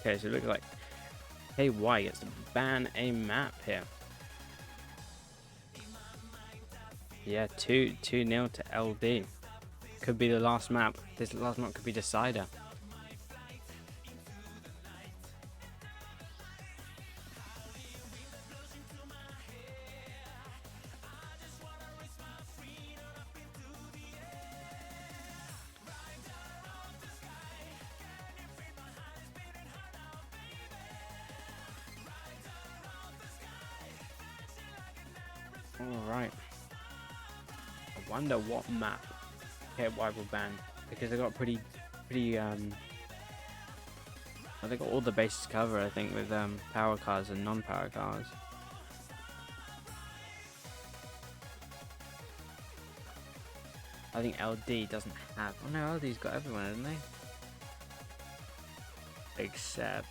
Speaker 1: Okay, so it looks like KY gets to ban a map here. Yeah, 2-0 to LD. Could be the last map. This last map could be decider. Alright. I wonder what map KY will ban, because they got pretty they got all the bases covered, I think, with power cars and non-power cars. I think LD doesn't have. Oh no, LD's got everyone, hasn't they? except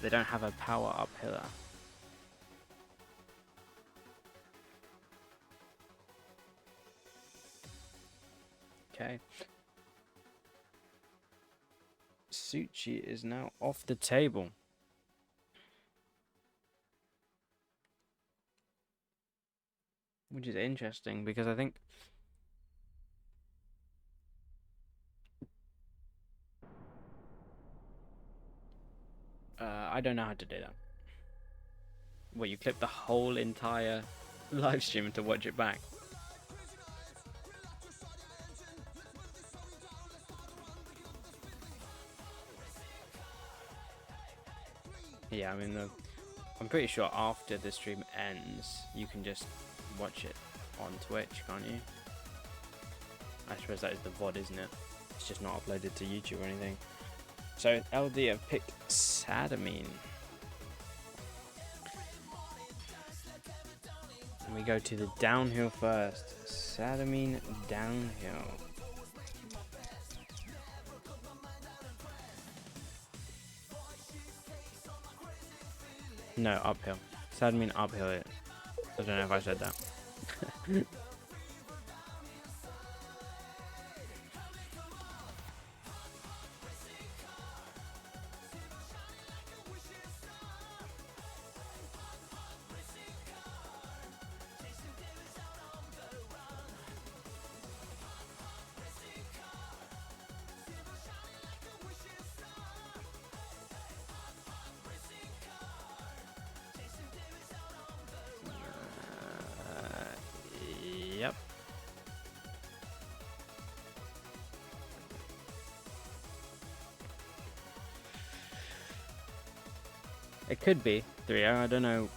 Speaker 1: they don't have a power up pillar. Okay. Suchi is now off the table. Which is interesting because I think I don't know how to do that. Well, you clip the whole entire live stream to watch it back. Yeah, I mean, I'm pretty sure after the stream ends, you can just watch it on Twitch, can't you? I suppose that is the VOD, isn't it? It's just not uploaded to YouTube or anything. So LD have picked Sadamine. And we go to the downhill first. Sadamine downhill. No, uphill. Sadamine uphill. I don't know if I said that. Yep. It could be 3-0, I don't know.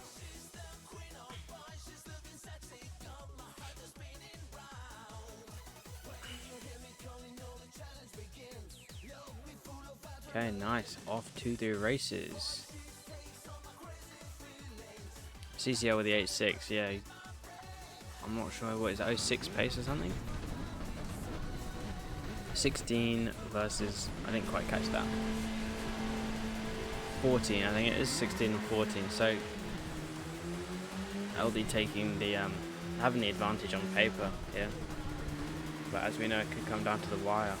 Speaker 1: Okay, nice. Off to the races. CCL with the 8.6, yeah. I'm not sure what is that, 06 pace or something? 16 versus, I didn't quite catch that. 14, I think it is 16 and 14. So LD taking the having the advantage on paper here, but as we know, it could come down to the wire.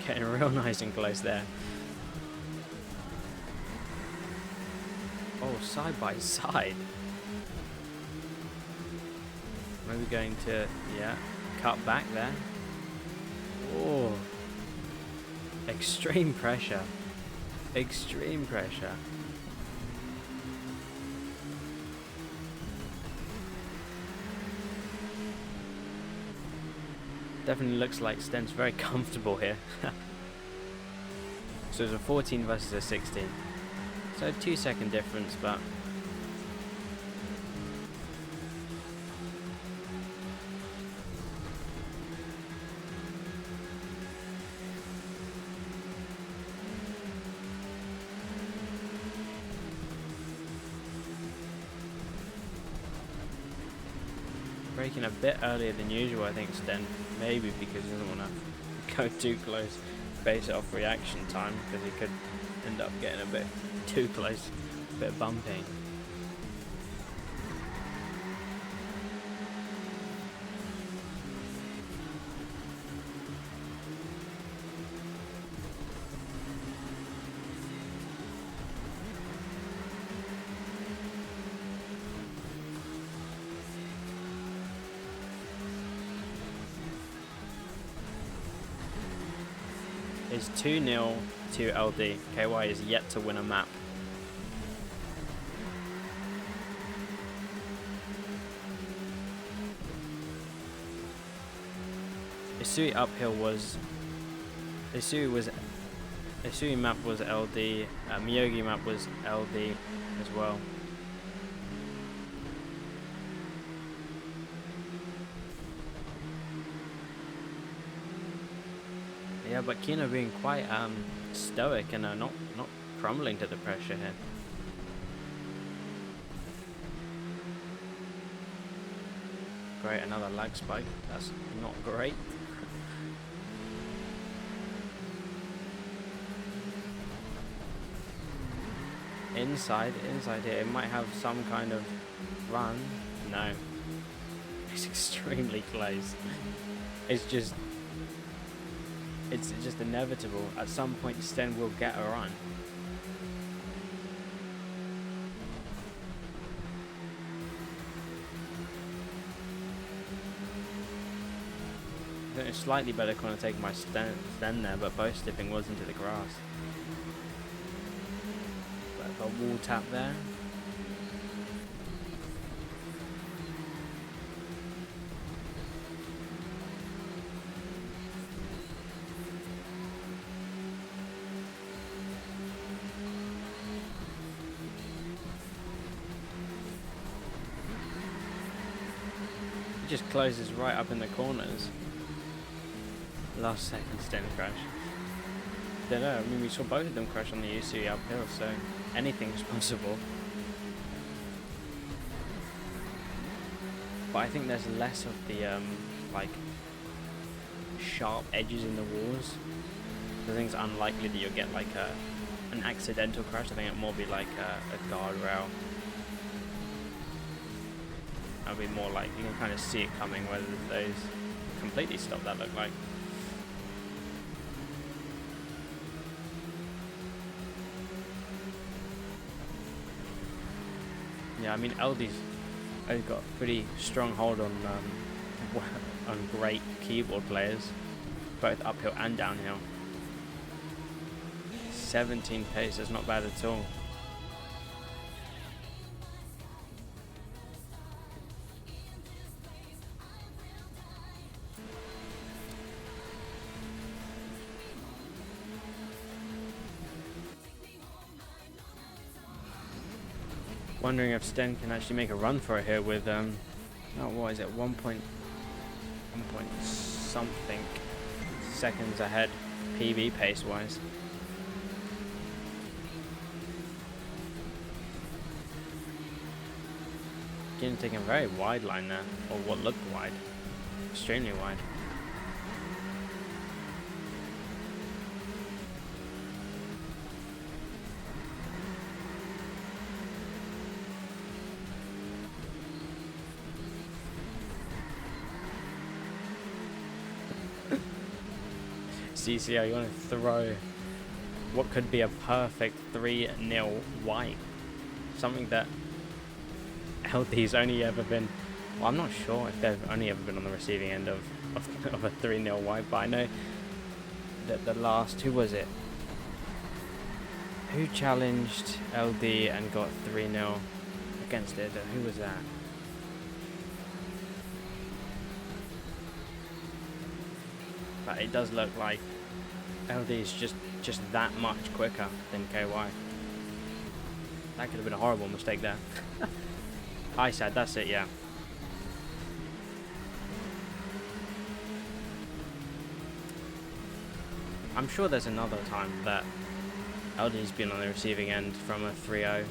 Speaker 1: Getting real nice and close there. Oh, side by side. Maybe going to, yeah, cut back there. Oh, extreme pressure. Extreme pressure. Definitely looks like Sten's very comfortable here. So it's a 14 versus a 16. So a 2-second difference, but braking a bit earlier than usual, I think, Sten. Maybe because he doesn't want to go too close, base it off reaction time, because he could end up getting a bit too close, a bit bumping. It's 2-0 to LD. KY is yet to win a map. Isui uphill was Isui map was LD. Miyogi map was LD as well. Yeah, but Kino being quite stoic and not crumbling to the pressure here. Great, another lag spike. That's not great. Inside here, it might have some kind of run. No, it's extremely close. It's just inevitable. At some point, Sten will get a run. I think it's slightly better kind of taking my Sten there, but both slipping was into the grass. But a wall tap there. It just closes right up in the corners. Last second Sten crash. Don't know, I mean we saw both of them crash on the UCI uphill, so anything's possible. But I think there's less of the like sharp edges in the walls. I think it's unlikely that you'll get like an accidental crash. I think it'll more be like a guardrail. It'll be more like you can kind of see it coming, whether those completely stop that look like. Yeah, I mean LD's got a pretty strong hold on great keyboard players, both uphill and downhill. 17 pace, that's not bad at all. Wondering if Sten can actually make a run for it here with oh, what is it, 1 point something seconds ahead PB pace wise. Again, taking a very wide line there, or what looked wide, extremely wide. CCL, you want to throw what could be a perfect 3-0 white. Something that LD's only ever been, well, I'm not sure if they've only ever been on the receiving end of a 3-0 white, but I know that the last, who was it? Who challenged LD and got 3-0 against it? Who was that? But it does look like LD is just that much quicker than KY. That could have been a horrible mistake there. I said, that's it, yeah. I'm sure there's another time that LD's been on the receiving end from a 3-0,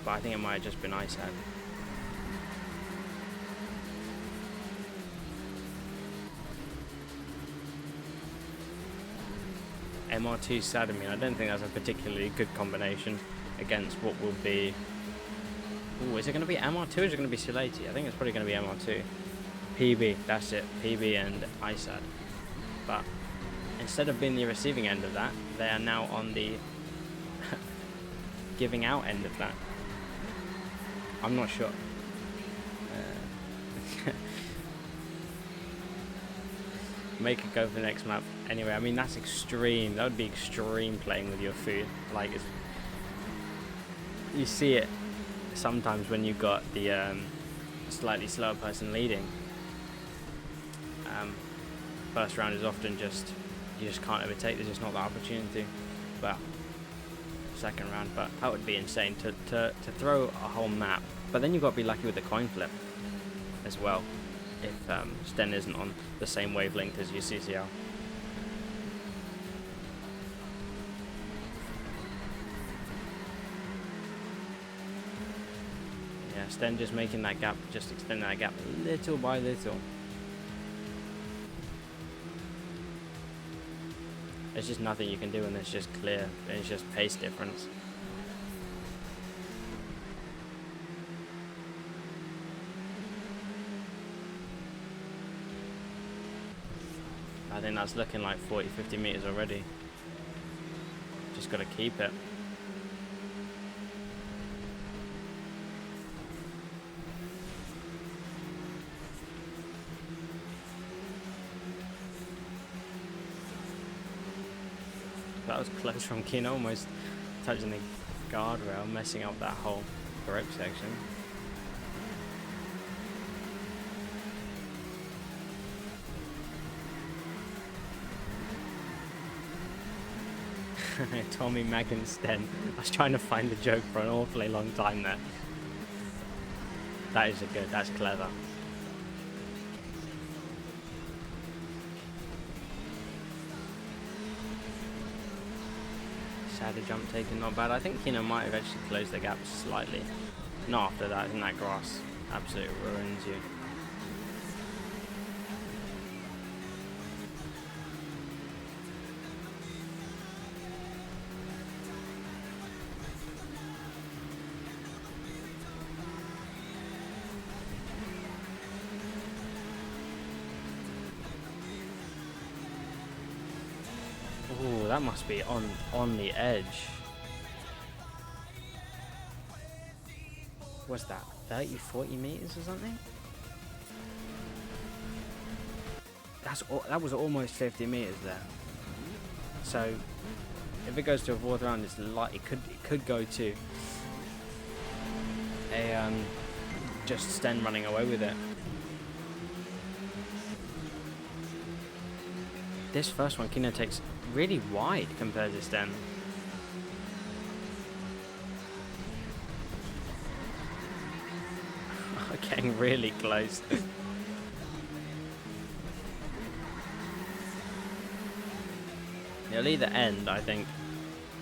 Speaker 1: but I think it might have just been ISAD. MR2 Sadamine, I don't think that's a particularly good combination against what will be... Ooh, is it going to be MR2 or is it going to be Silati? I think it's probably going to be MR2. PB, that's it, PB and ISAD. But instead of being the receiving end of that, they are now on the giving out end of that. I'm not sure. Make it go for the next map. Anyway, I mean, that's extreme. That would be extreme playing with your food. Like, you see it sometimes when you've got the slightly slower person leading. First round is often just, you just can't overtake. There's just not the opportunity. But second round, but that would be insane to throw a whole map. But then you've got to be lucky with the coin flip as well. If Sten isn't on the same wavelength as your CCL. Yeah, Sten just making that gap, just extending that gap little by little. There's just nothing you can do, and it's just clear, and it's just pace difference. I think that's looking like 40-50 meters already. Just got to keep it. That was close from Kino, almost touching the guardrail, messing up that whole grip section. Tommy Magensten. I was trying to find the joke for an awfully long time there. That is that's clever. Shadow jump taken, not bad. I think Kino might have actually closed the gap slightly. Not after that, in that grass absolutely ruins you. Ooh, that must be on the edge. What's that? 30-40 meters or something? That was almost 50 meters there. So if it goes to a fourth round, it's like it could go to a just Sten running away with it. This first one, Kino takes really wide compared to Sten. Getting really close. It'll either end, I think.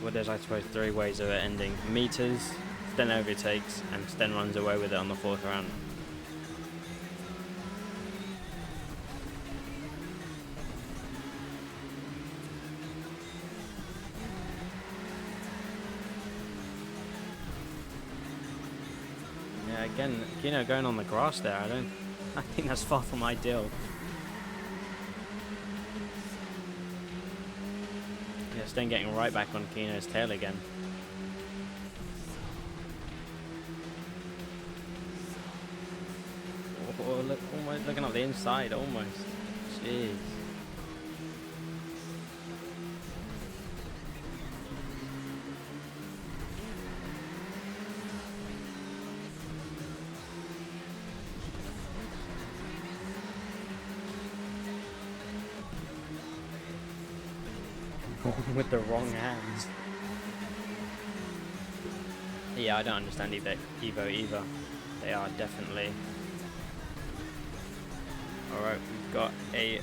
Speaker 1: Well, there's, I suppose, 3 ways of it ending. Meters, Sten overtakes, and Sten runs away with it on the 4th round. Yeah, again, Kino going on the grass there. I think that's far from ideal. Yeah, Sten getting right back on Kino's tail again. Oh, look, almost looking up the inside, almost. Jeez. With the wrong hands. Yeah, I don't understand Evo either. They are definitely... Alright, we've got a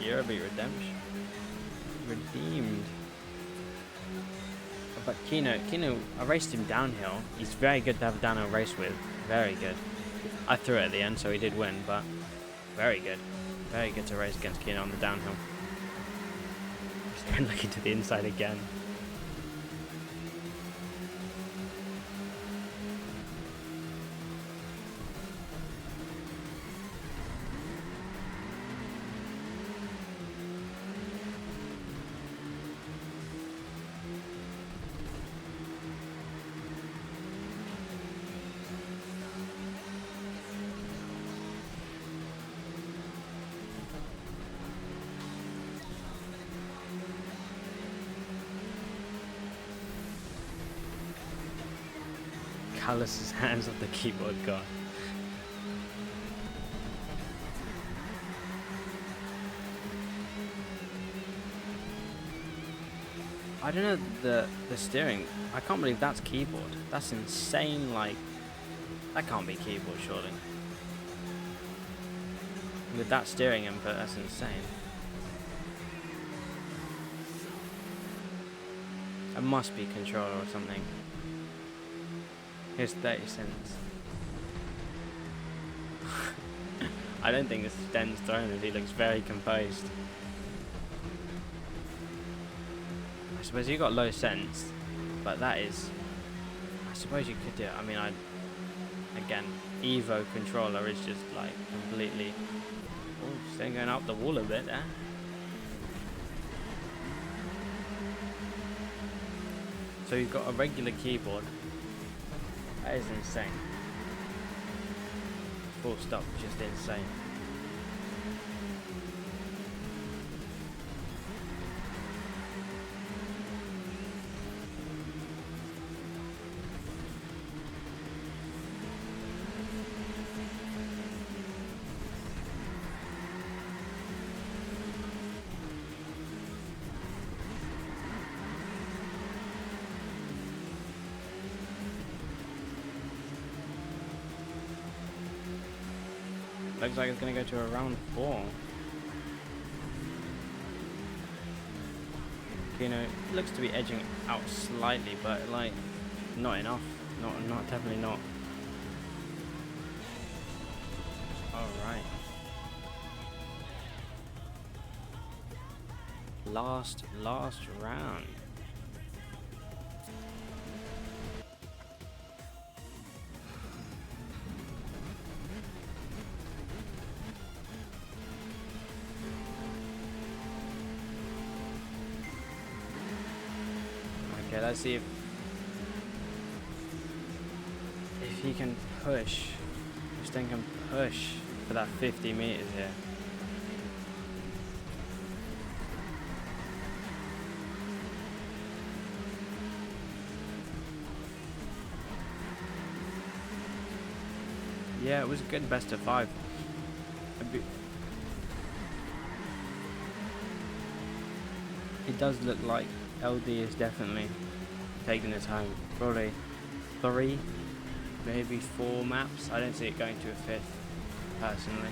Speaker 1: Eurobeat redemption. Redeemed. But Kino, I raced him downhill. He's very good to have a downhill race with. Very good. I threw it at the end, so he did win, but very good. Very good to race against Kino on the downhill. Sten looking to the inside again. Callous's hands off the keyboard, God. I don't know the steering. I can't believe that's keyboard. That's insane. Like, that can't be keyboard, surely. With that steering input, that's insane. It must be controller or something. Here's 30 cents. I don't think this is Sten's throwing it. He looks very composed. I suppose you got low sense, but that is... I suppose you could do it. I mean, again, Evo controller is just like completely... Oh, Sten going up the wall a bit there. So you've got a regular keyboard. That is insane. Full stop, just insane. Looks like it's going to go to a round 4. Kino looks to be edging out slightly, but like not enough. Not definitely not. All right. Last round. Okay, let's see if he can push. If Sten can push for that 50 meters here. Yeah, it was a good best of 5. It does look like LD is definitely taking this home. Probably 3, maybe 4 maps. I don't see it going to a 5th, personally.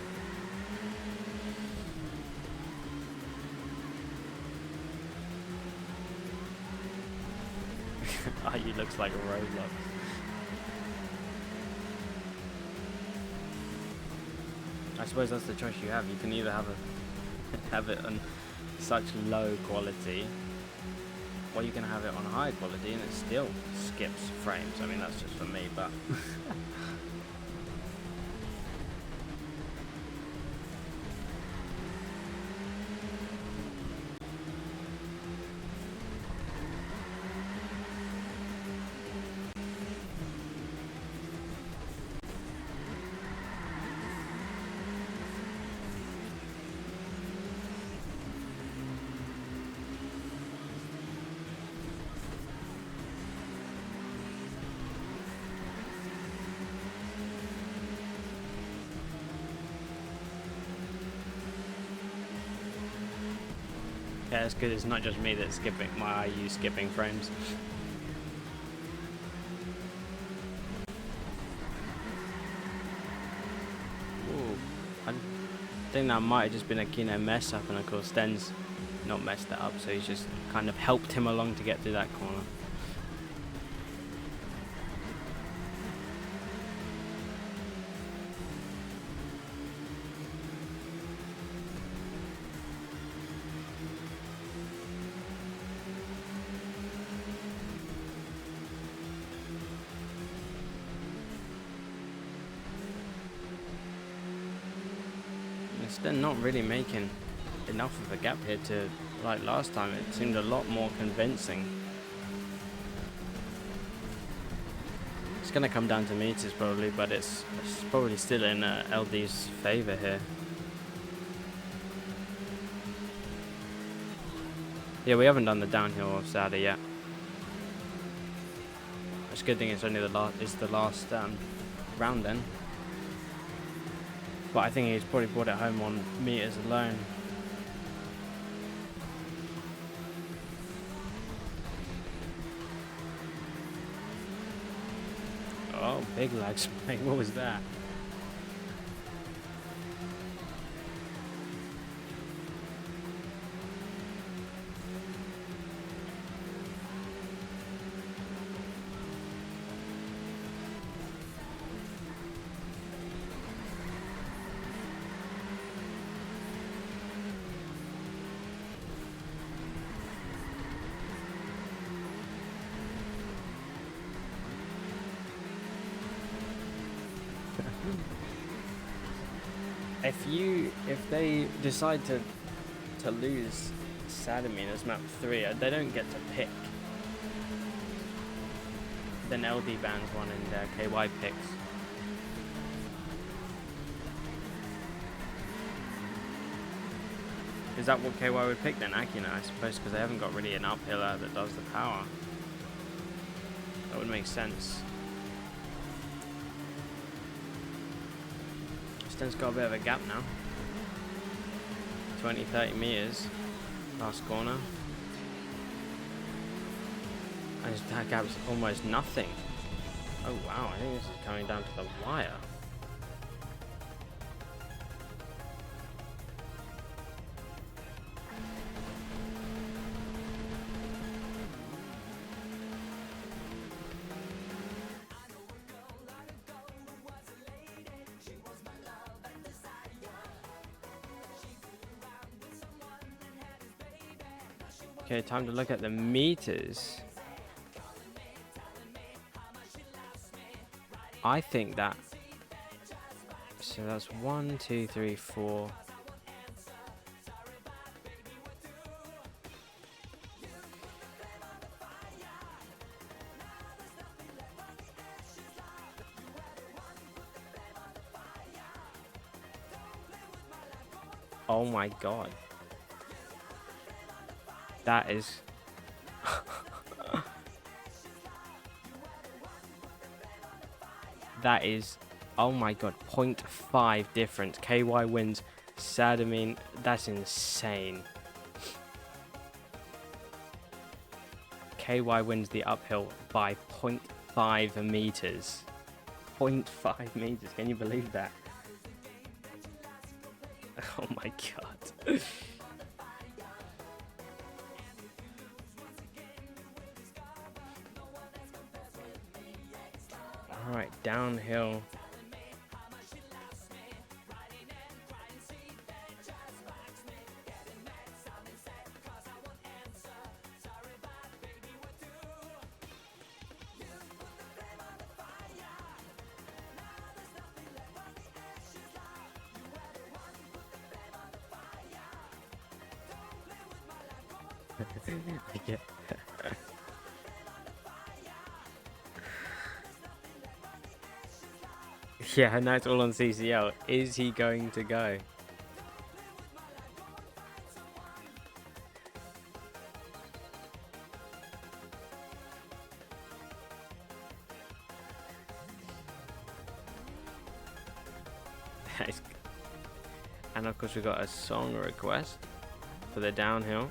Speaker 1: He looks like a Roblox. I suppose that's the choice you have. You can either have it on such low quality, or you can have it on high quality and it still skips frames. I mean, that's just for me, but yeah, it's good. It's not just me that's skipping. I use skipping frames. Ooh, I think that might have just been a Kino mess up, and of course Sten's not messed that up, so he's just kind of helped him along to get through that corner. Sten not really making enough of a gap here to, like last time, it seemed a lot more convincing. It's going to come down to meters probably, but it's probably still in LD's favour here. Yeah, we haven't done the downhill of Saudi yet. It's a good thing it's only the last round then. But I think he's probably brought it home on meters alone. Oh, big lag spike. What was that? If they decide to lose Sadamine as map 3, they don't get to pick. Then LD bans one and KY picks. Is that what KY would pick then? Akina, I suppose, because they haven't got really an uphiller that does the power. That would make sense. Sten's got a bit of a gap now. 20-30 meters. Last corner. And that gap's almost nothing. Oh wow, I think this is coming down to the wire. Okay, time to look at the meters. I think that. So that's 1, 2, 3, 4. Oh my god. That is that is, oh my god, 0.5 difference. KY wins Sadamine. That's insane. KY wins the uphill by 0.5 meters. 0.5 meters. Can you believe that? Oh my god. Alright, downhill. Yeah. Yeah, now it's all on CCL. Is he going to go? And of course we got a song request for the downhill.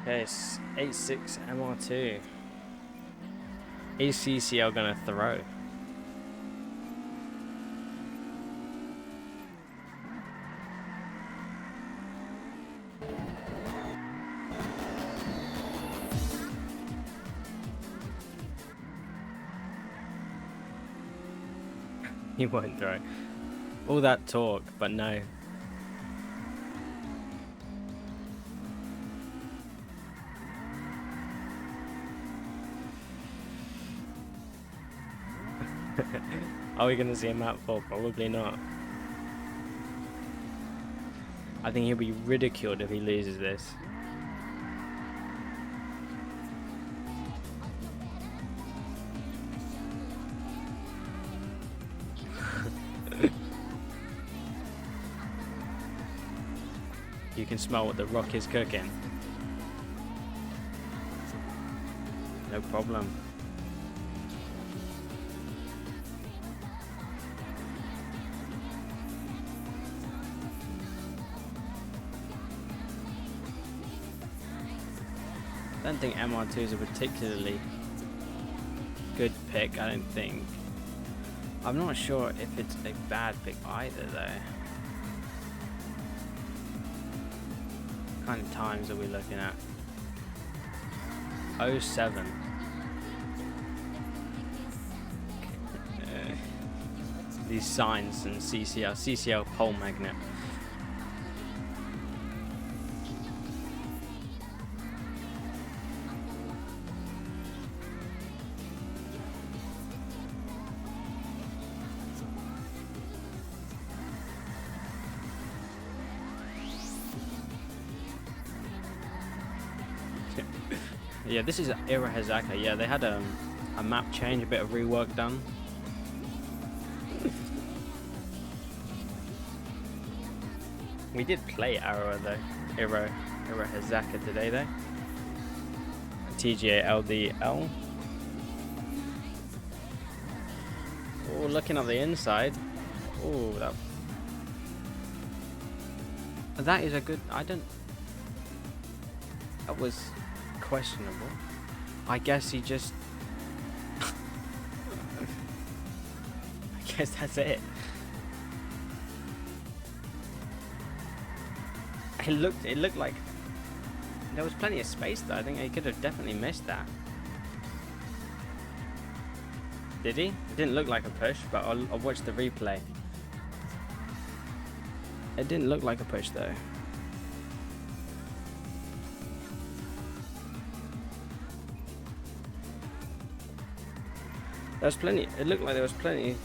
Speaker 1: Okay, it's 8.6 MR2. Is CCL gonna throw? He won't throw. All that talk, but no. Are we going to see a map 4? Probably not. I think he'll be ridiculed if he loses this. You can smell what the rock is cooking. No problem. I don't think MR2 is a particularly good pick, I don't think. I'm not sure if it's a bad pick either though. kind of times are we looking at? 07. These signs and CCL pole magnet. Yeah, this is Era Hazaka. Yeah, they had a map change, a bit of rework done. We did play Era though, Era Hazaka today though. TGA LDL. Oh, looking at the inside. Oh, that is a good. That was questionable. I guess he just. I guess that's it. It looked like there was plenty of space though. I think he could have definitely missed that. Did he? It didn't look like a push, but I'll watch the replay. It didn't look like a push though. There was plenty. It looked like there was plenty.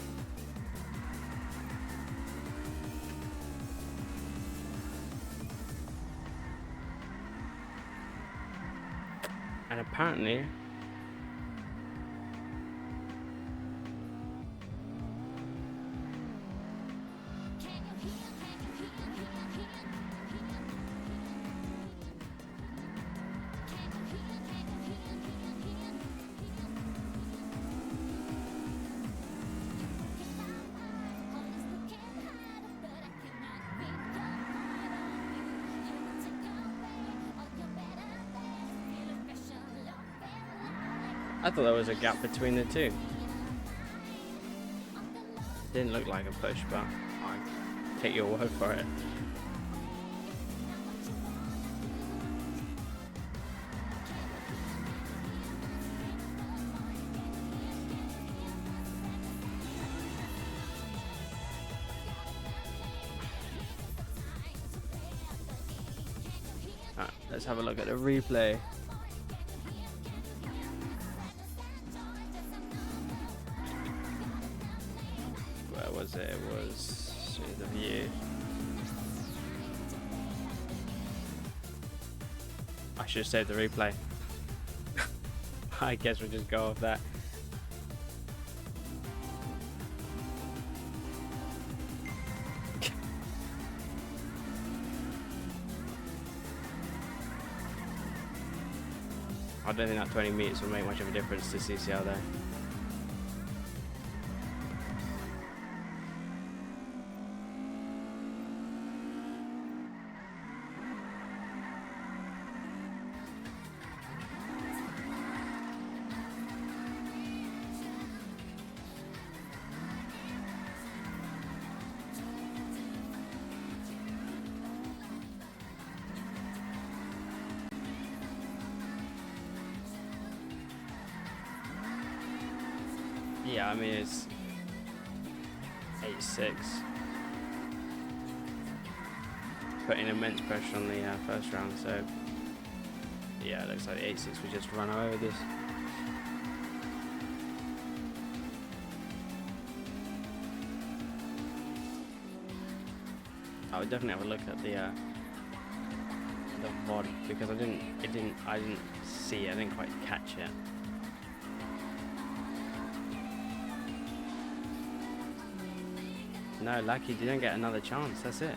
Speaker 1: And apparently I thought there was a gap between the two. Didn't look like a push, but I take your word for it. Alright, let's have a look at the replay. It was the view. I should have saved the replay. I guess we'll just go off that. I don't think that 20 meters will make much of a difference to CCL there. Yeah, I mean it's 8-6, putting immense pressure on the first round. So yeah, it looks like the 8-6 we just run over this. I would definitely have a look at the VOD because I didn't see it. I didn't quite catch it. No, Lucky didn't get another chance, that's it.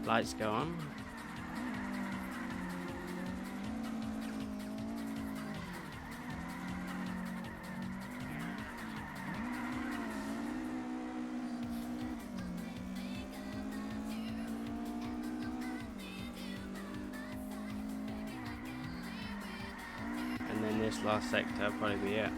Speaker 1: Lights go on. And then this last sector will probably be it.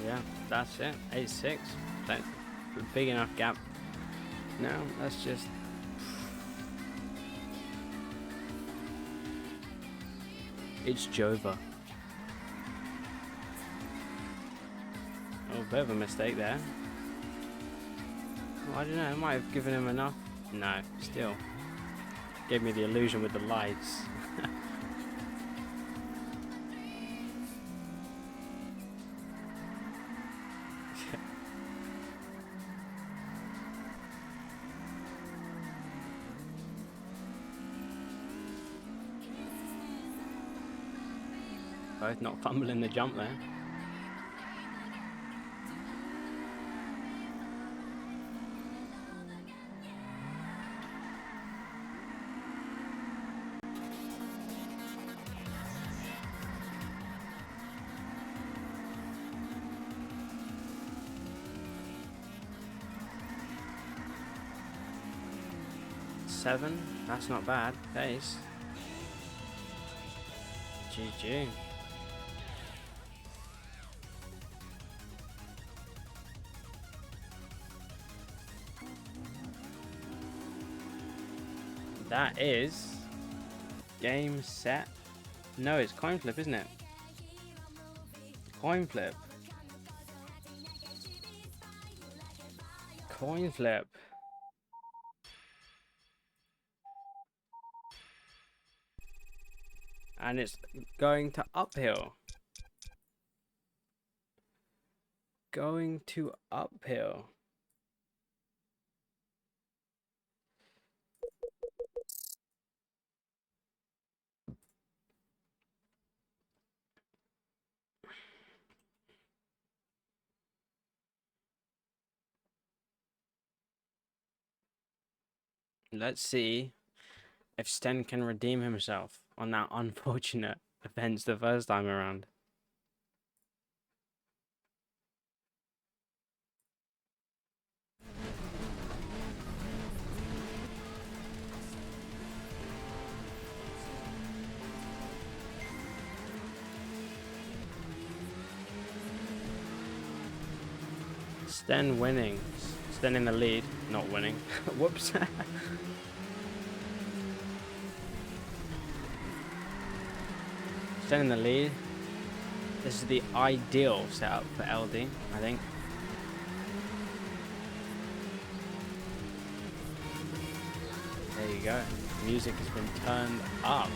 Speaker 1: Yeah, that's it. 8-6. That's a big enough gap. Now that's just. It's Jova. Oh, bit of a mistake there. Oh, I don't know. I might have given him enough. No, still. Gave me the illusion with the lights. Both not fumbling the jump there. Seven, that's not bad. Pace. GG. That is game set. No, it's coin flip, isn't it? Coin flip. Coin flip. And it's going to uphill. Going to uphill. Let's see if Sten can redeem himself on that unfortunate offense the first time around. Sten winning. Sten in the lead, not winning. Whoops. Sten in the lead. This is the ideal setup for LD, I think. There you go. Music has been turned up.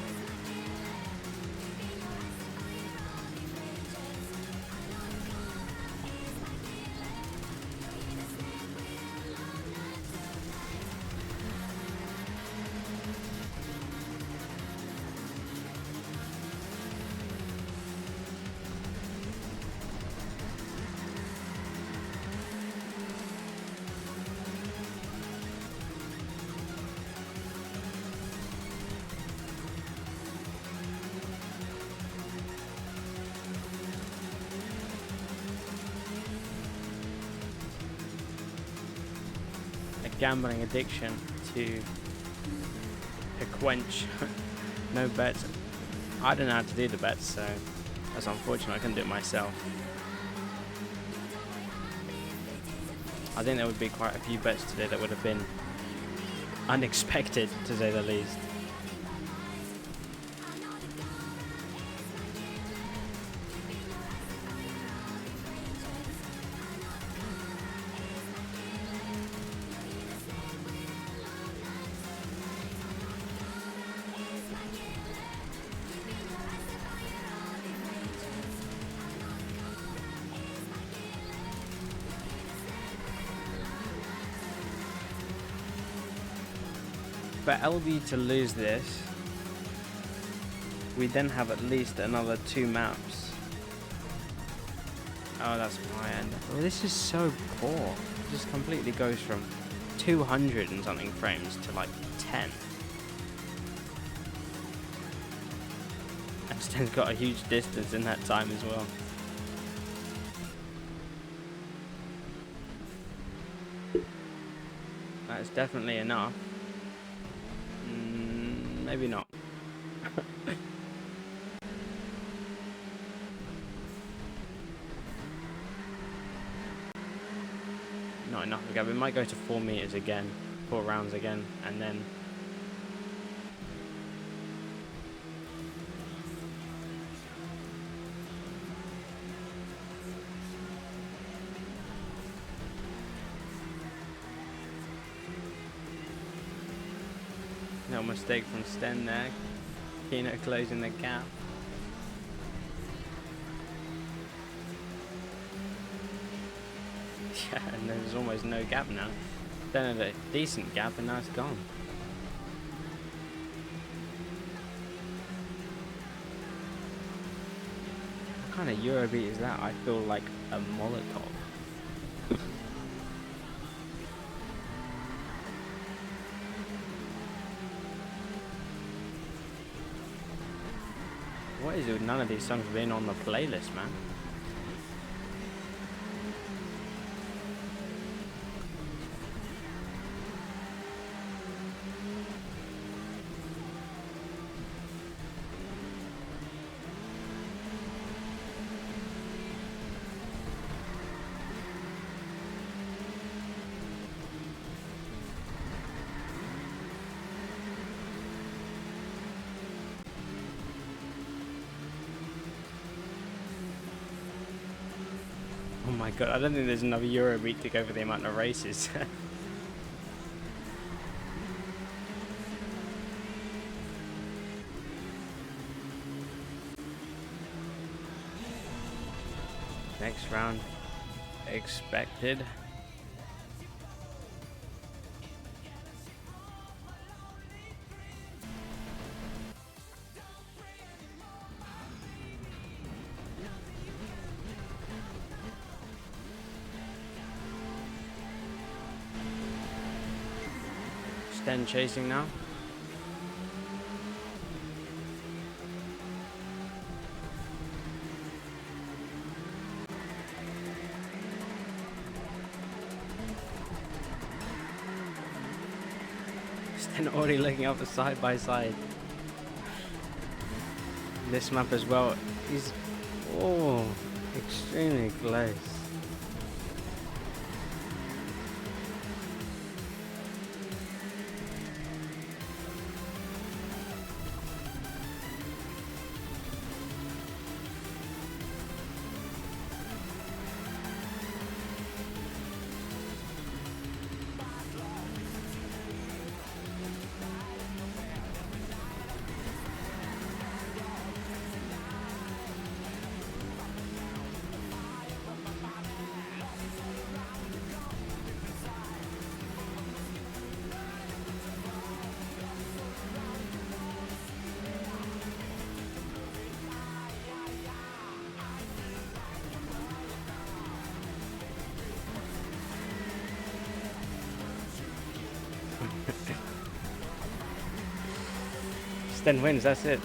Speaker 1: Gambling addiction to quench. No bets. I don't know how to do the bets, so that's unfortunate. I couldn't do it myself. I think there would be quite a few bets today that would have been unexpected, to say the least. for LD to lose this, we then have at least another 2 maps. Oh, that's my end. Oh, this is so poor. It just completely goes from 200 and something frames to like 10. And Sten's got a huge distance in that time as well. That's definitely enough. Maybe not. Not enough again. We might go to 4 meters again, 4 rounds again, and then no mistake from Sten there. Kino closing the gap. Yeah, and there's almost no gap now. Then had a decent gap and now it's gone. What kind of Eurobeat is that? I feel like a Molotov. What is it with none of these songs being on the playlist, man? Oh my god, I don't think there's another Eurobeat to go for the amount of races. Next round expected. Sten chasing now. Sten already looking up the side by side. This map as well. He's extremely close. Sten wins, that's it.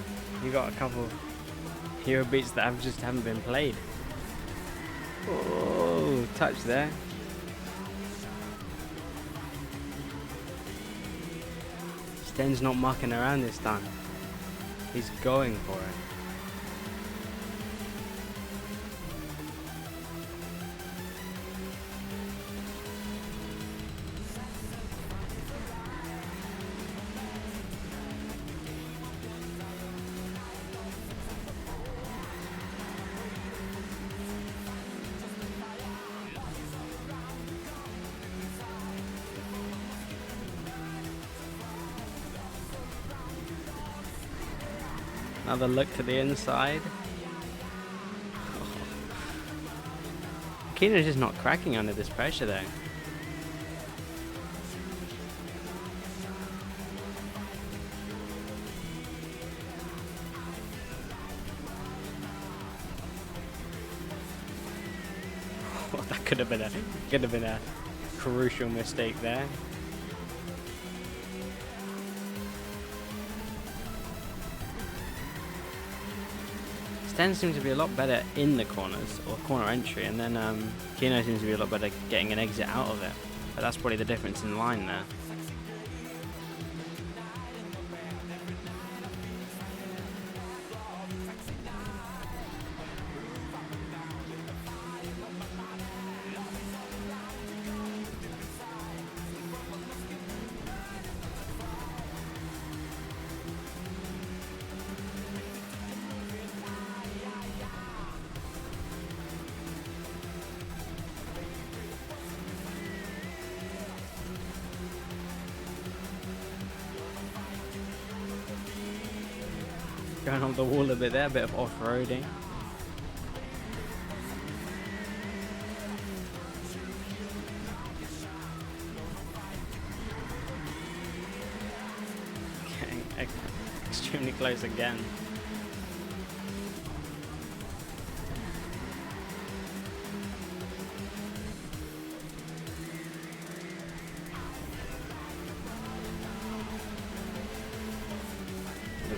Speaker 1: You got a couple of Eurobeats that haven't been played. Oh, touch there. Sten's not mucking around this time. He's going for it. Another look to the inside. Keenan's just not cracking under this pressure though. That could have been a crucial mistake there. Sten seems to be a lot better in the corners or corner entry, and then Kino seems to be a lot better getting an exit out of it. But that's probably the difference in line there. Going off the wall a bit there, a bit of off-roading. Getting extremely close again.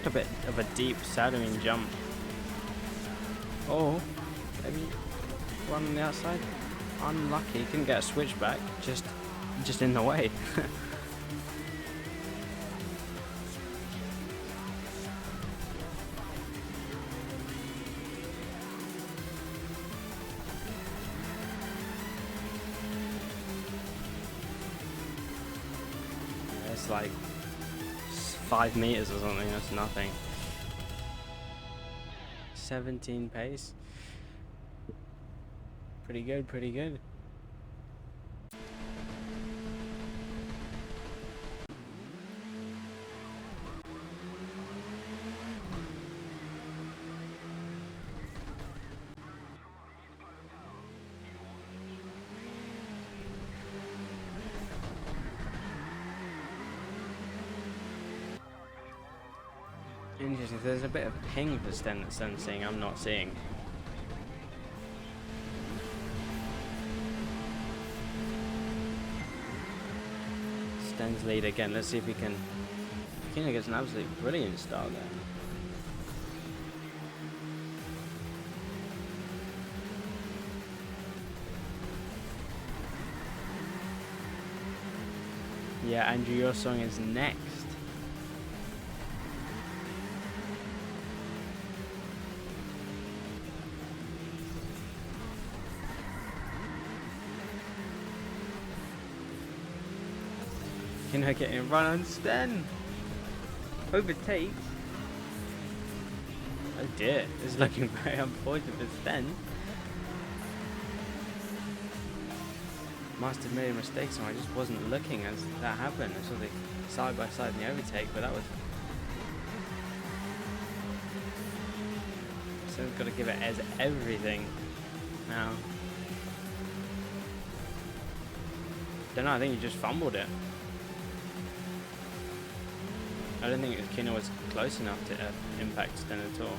Speaker 1: A bit of a deep Saturn jump. Oh, maybe one on the outside. Unlucky, couldn't get a switchback. Just in the way. It's like 5 meters or something, that's nothing. 17 pace. Pretty good, pretty good. Interesting, there's a bit of ping for Sten that Sten's seeing, I'm not seeing. Sten's lead again, let's see if he can. Kino gets an absolutely brilliant start there. Yeah, Andrew, your song is next. Kino getting a run on Sten. Overtakes. Oh dear, this is looking very unfortunate for Sten. Must have made a mistake, so I just wasn't looking as that happened. I saw the side by side in the overtake, but that was. Sten's got to give it as everything now. Don't know, I think he just fumbled it. I don't think Kino was close enough to impact Sten at all.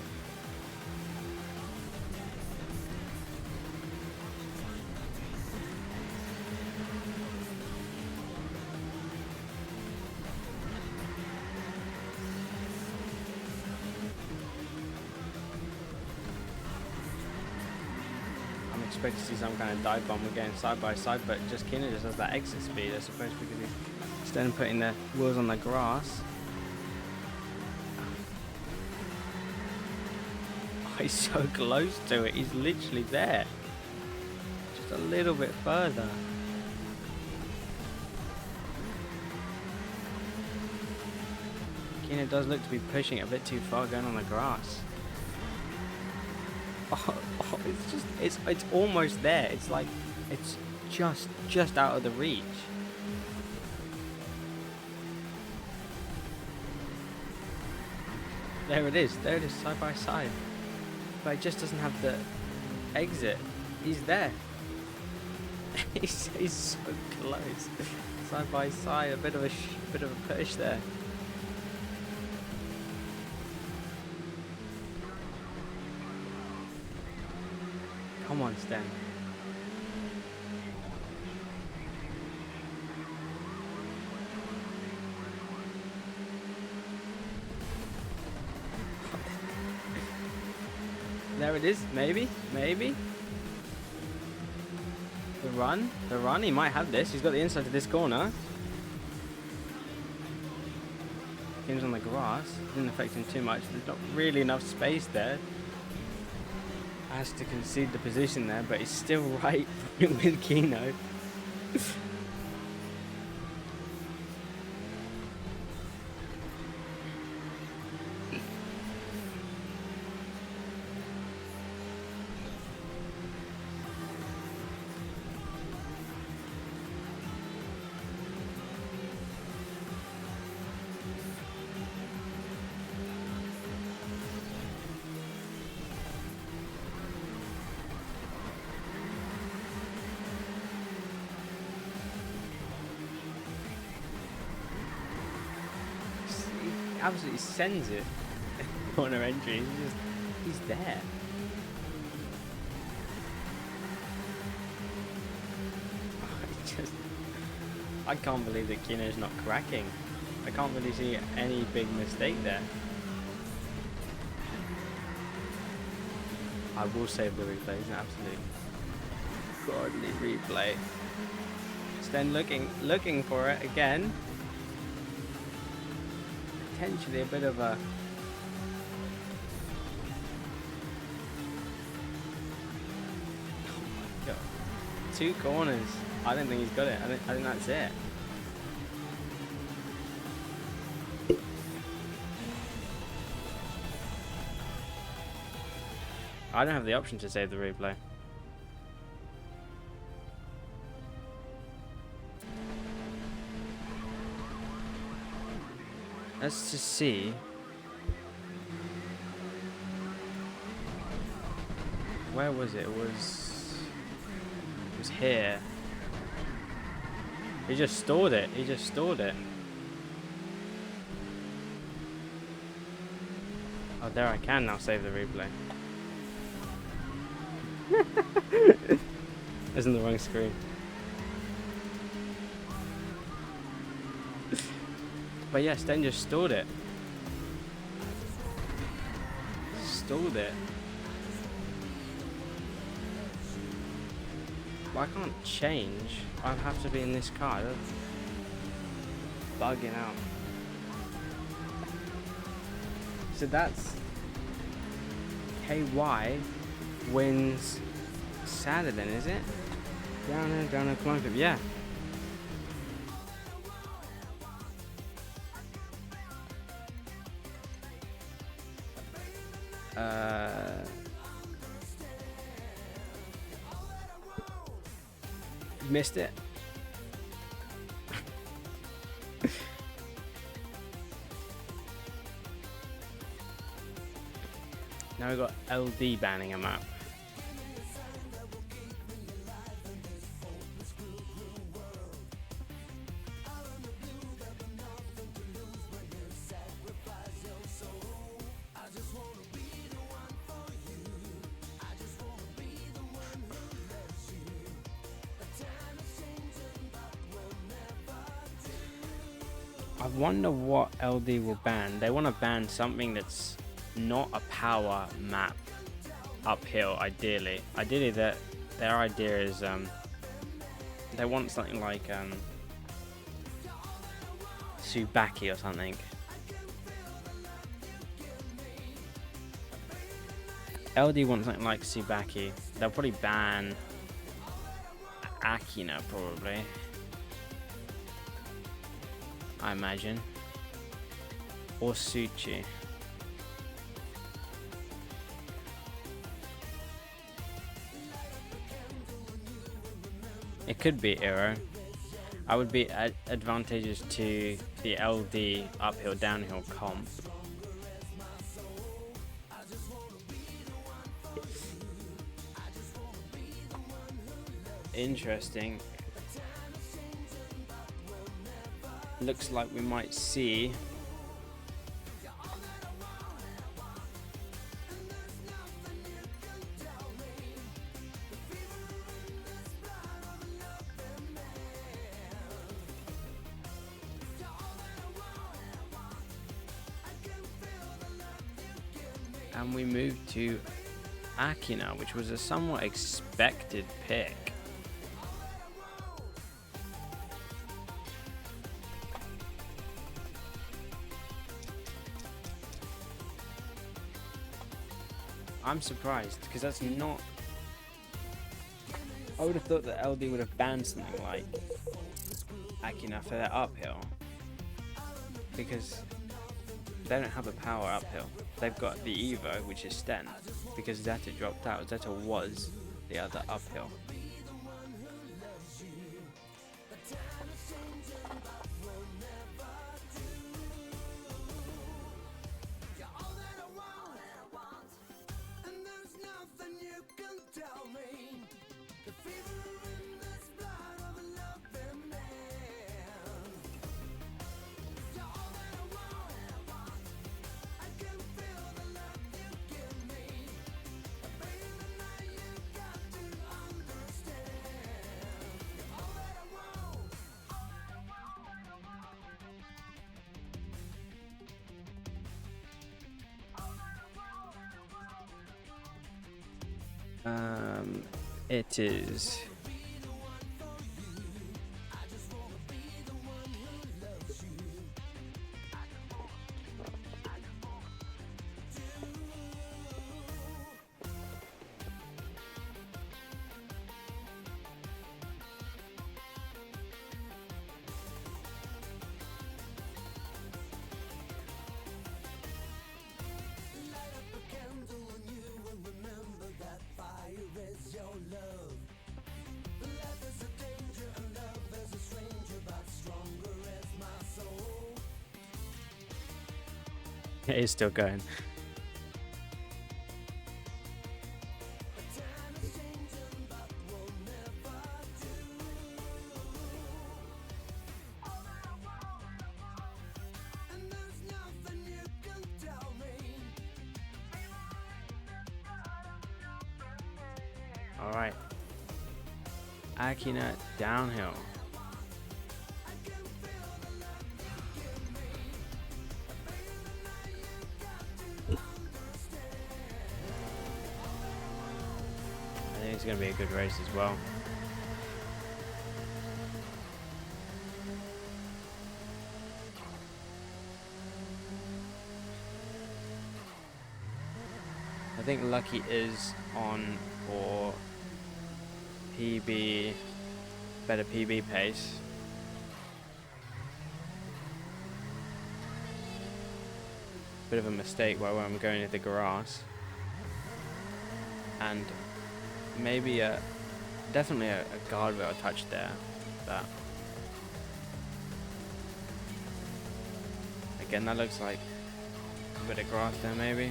Speaker 1: I'm expecting to see some kind of dive bomb again side by side, but just Kino just has that exit speed, I suppose, because he's Sten putting the wheels on the grass. He's so close to it, he's literally there. Just a little bit further. Kino does look to be pushing it a bit too far going on the grass. Oh, it's almost there. It's like, it's just out of the reach. There it is, side by side. But it just doesn't have the exit. He's there. he's so close. Side by side, a bit of a push there. Come on, Sten. There it is. Maybe. Maybe. The run. The run. He might have this. He's got the inside to this corner. Kim's on the grass. Didn't affect him too much. There's not really enough space there. Has to concede the position there, but he's still right with Kino. Absolutely sends it. Corner entry. He's there. I can't believe that Kino's not cracking. I can't really see any big mistake there. I will save the replay. It's an absolute godly replay. Sten looking for it again. Potentially a bit of a two corners. I don't think he's got it. I think that's it. I don't have the option to save the replay. Let's just see. Where was it? It was here. He just stored it. He just stored it. Oh, there I can now save the replay. It's in the wrong screen. But yeah, Sten just stored it. Stored it. Well, I can't change. I'll have to be in this car. That's bugging out. So that's KY wins Saturday, is it? Down a climb clip, yeah. Missed it. Now we've got LD banning a map. I wonder what LD will ban. They want to ban something that's not a power map uphill, ideally. Ideally, their idea is they want something like Tsubaki or something. LD wants something like Tsubaki. They'll probably ban Akina, probably. I imagine. Or Suchi. It could be Eero. I would be advantageous to the LD uphill downhill comp. Interesting. Looks like we might see and we move to Akina, which was a somewhat expected pick. I'm surprised because that's not. I would have thought that LD would have banned something like Akina for their uphill because they don't have a power uphill. They've got the Evo, which is Sten, because Zeta dropped out. Zeta was the other uphill. It is. It is still going. All right. Akina downhill. I think it's going to be a good race as well. I think Lucky is on for PB, better PB pace. Bit of a mistake where I'm going into the grass. And maybe definitely a guardrail touch there. That again, that looks like a bit of grass there, maybe.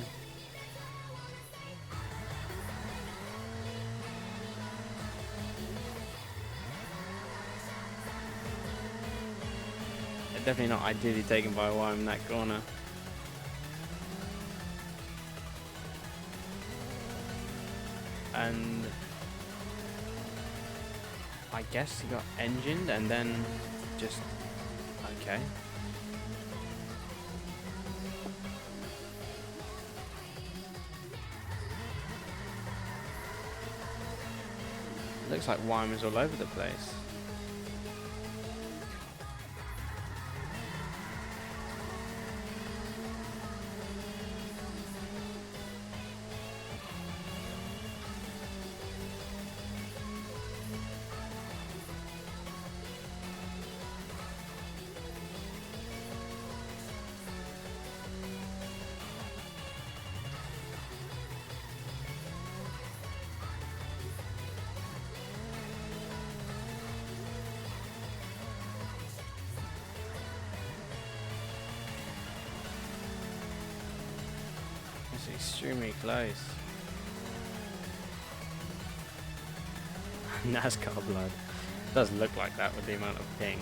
Speaker 1: Definitely not ideally taken by Wyman in that corner. And I guess he got engined and then just okay. Looks like Wyman's all over the place. Extremely close. NASCAR blood. Doesn't look like that with the amount of ping.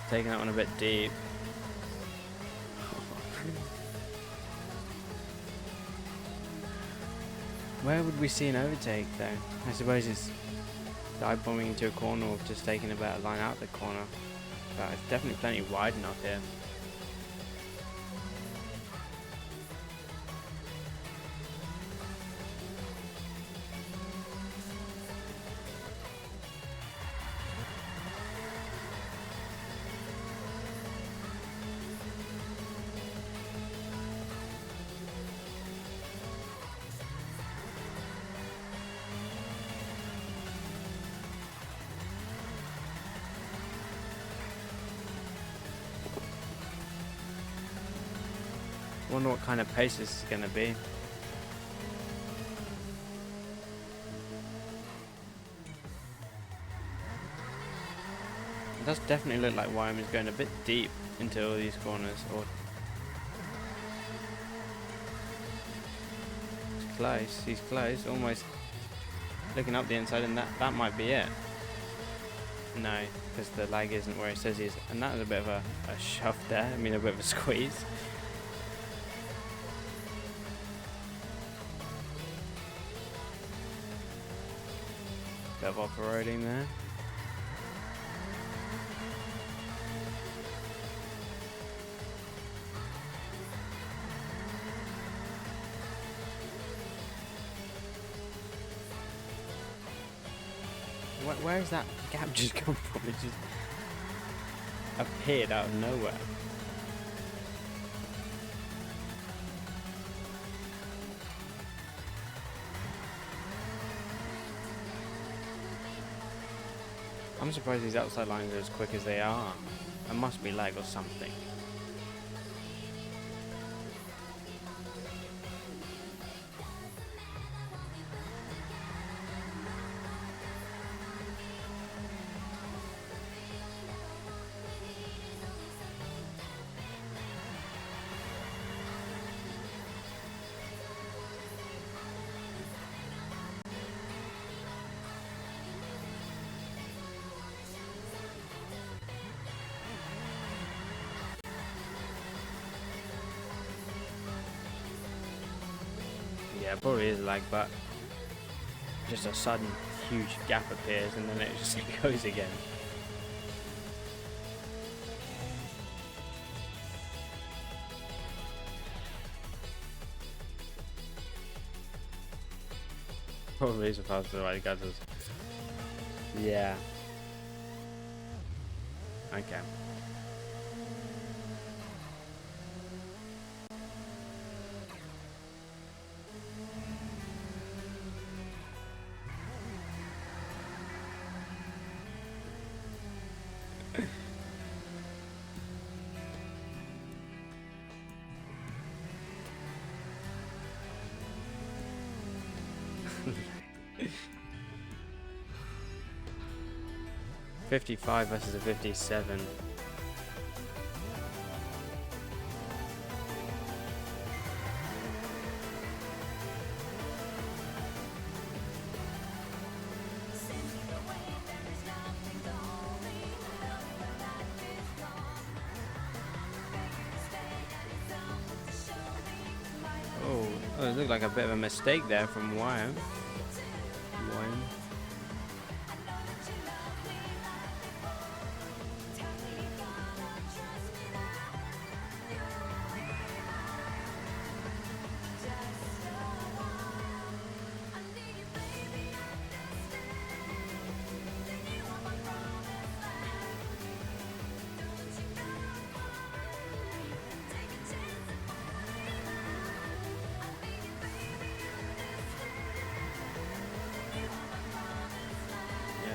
Speaker 1: Taking that one a bit deep. Where would we see an overtake though? I suppose it's dive bombing into a corner or just taking a better line out of the corner. But it's definitely plenty wide enough here. Wonder what kind of pace this is going to be. It does definitely look like Wyoming's going a bit deep into all these corners. Or he's close. He's close. Almost looking up the inside, and that might be it. No, because the lag isn't where it says he is, and that was a bit of a shove there. I mean, a bit of a squeeze. Bit of off-roading there. Where is that gap just come from? It just appeared out of nowhere. I'm surprised these outside lines are as quick as they are. There must be lag or something. Yeah, probably is lag, but just a sudden huge gap appears and then it just goes again. Probably is faster than the guy does. Yeah. Okay. $55 versus a 57. Oh, it looked like a bit of a mistake there from Wyatt.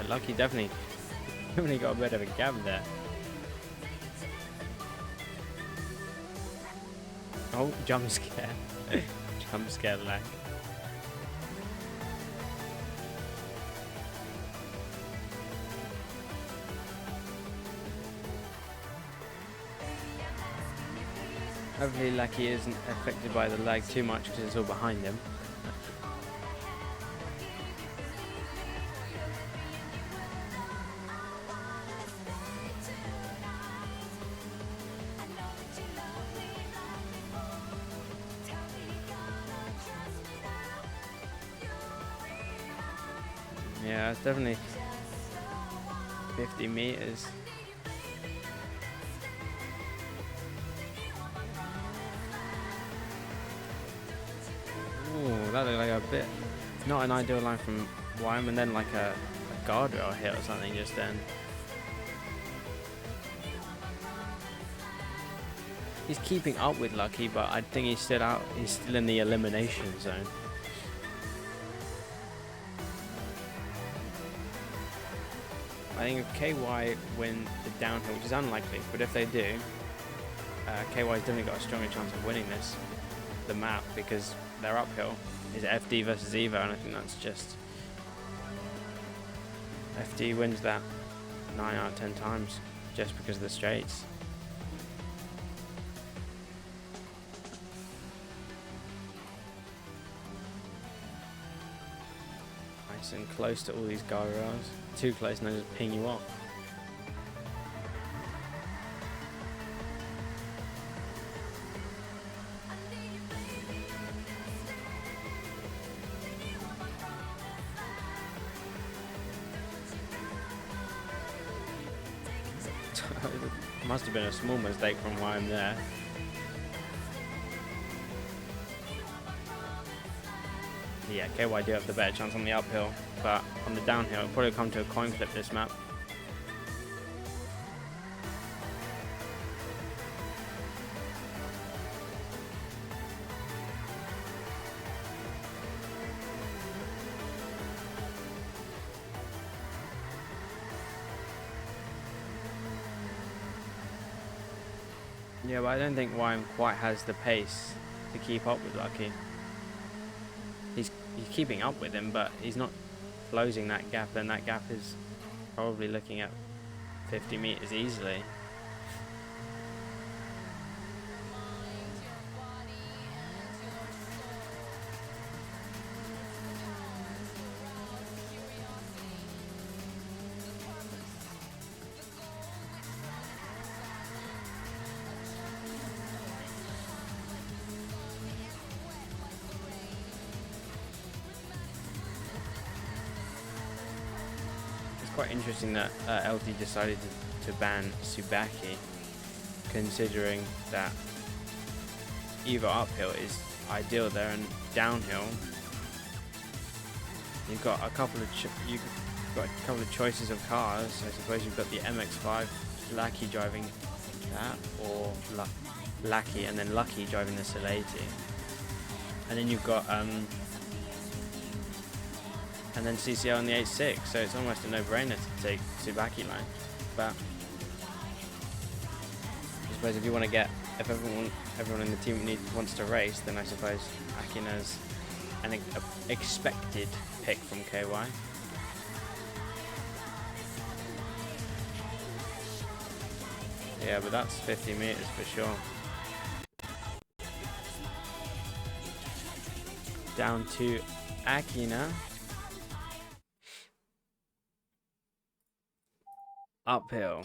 Speaker 1: Lucky definitely got a bit of a gap there. Oh, jump scare. Jump scare lag. Hopefully Lucky isn't affected by the lag too much because it's all behind him. Yeah, it's definitely 50 meters. Ooh, that looked like a bit, not an ideal line from Wyman, then like a guardrail hit or something just then. He's keeping up with Lucky, but I think he's still out. He's still in the elimination zone. I think if KY win the downhill, which is unlikely, but if they do, KY's definitely got a stronger chance of winning the map, because they're uphill. Is FD versus Evo, and I think that's just FD wins that 9 out of 10 times just because of the straights. Nice and close to all these guardrails. Too close and they just ping you off. Must have been a small mistake from why I'm there. Yeah, KY do have the better chance on the uphill, but on the downhill it'll probably come to a coin flip this map. Yeah, but I don't think Wyman quite has the pace to keep up with Lucky. He's keeping up with him, but he's not closing that gap, and that gap is probably looking at 50 meters easily. Quite interesting that LD decided to ban Tsubaki, considering that Evo uphill is ideal there, and downhill you've got a couple of choices of cars. I suppose you've got the MX-5, Lucky driving that, or Lucky and then Lucky driving the Solati, and then you've got and then CCL on the 8.6, so it's almost a no-brainer to take Tsubaki line. But I suppose if you want to get, if everyone in the team wants to race, then I suppose Akina's an expected pick from KY. Yeah, but that's 50 meters for sure. Down to Akina. Uphill.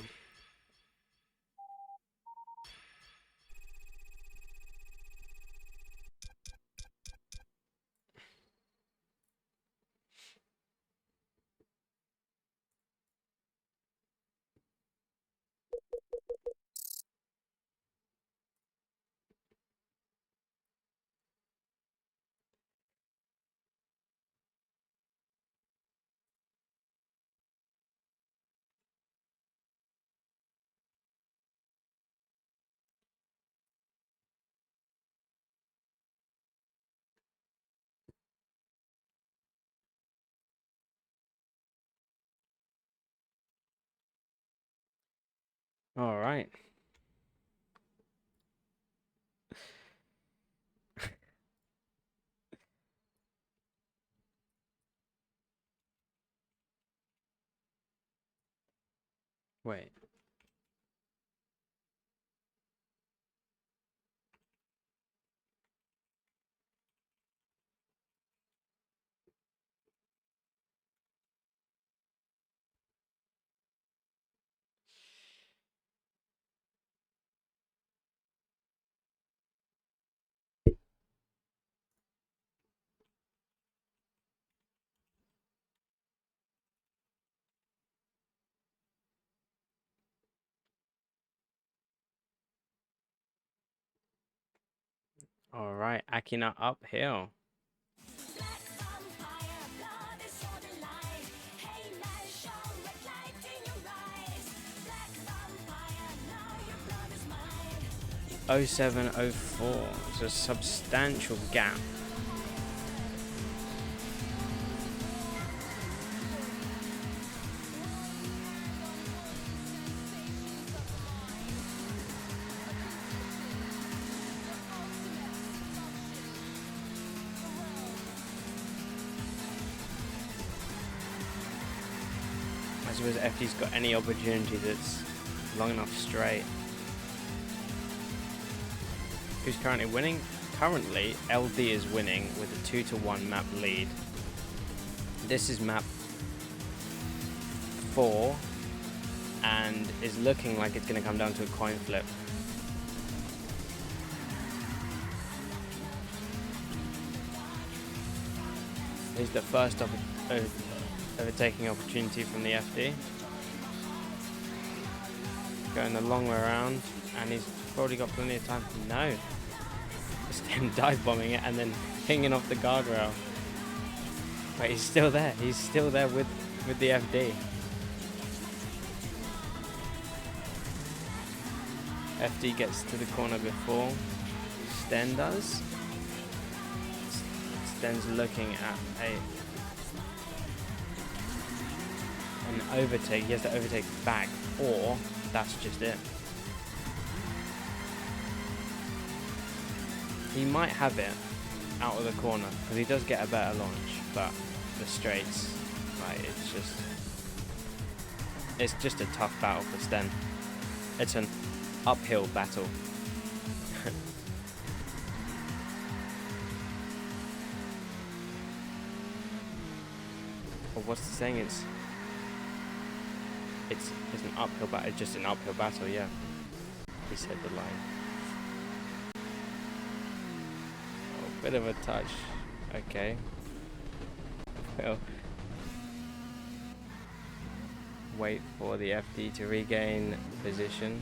Speaker 1: All right. Wait. All right, Akina uphill. Oh 0704. It's a substantial gap. I suppose FD's got any opportunity that's long enough straight. Who's currently winning? Currently, LD is winning with a 2-1 map lead. This is map 4 and is looking like it's going to come down to a coin flip. Here's the first overtaking opportunity from the FD. Going the long way around, and he's probably got plenty of time. No. Just him dive bombing it and then pinging off the guardrail. But he's still there. He's still there with the FD. FD gets to the corner before Sten does. Sten's looking at an overtake. He has to overtake back, or that's just it. He might have it out of the corner because he does get a better launch, but the straights, like, it's just a tough battle for Sten. It's an uphill battle. Or what's the saying? It's an uphill battle. It's just an uphill battle. Yeah, he said the line. Oh, bit of a touch. Okay. Well, wait for the FD to regain position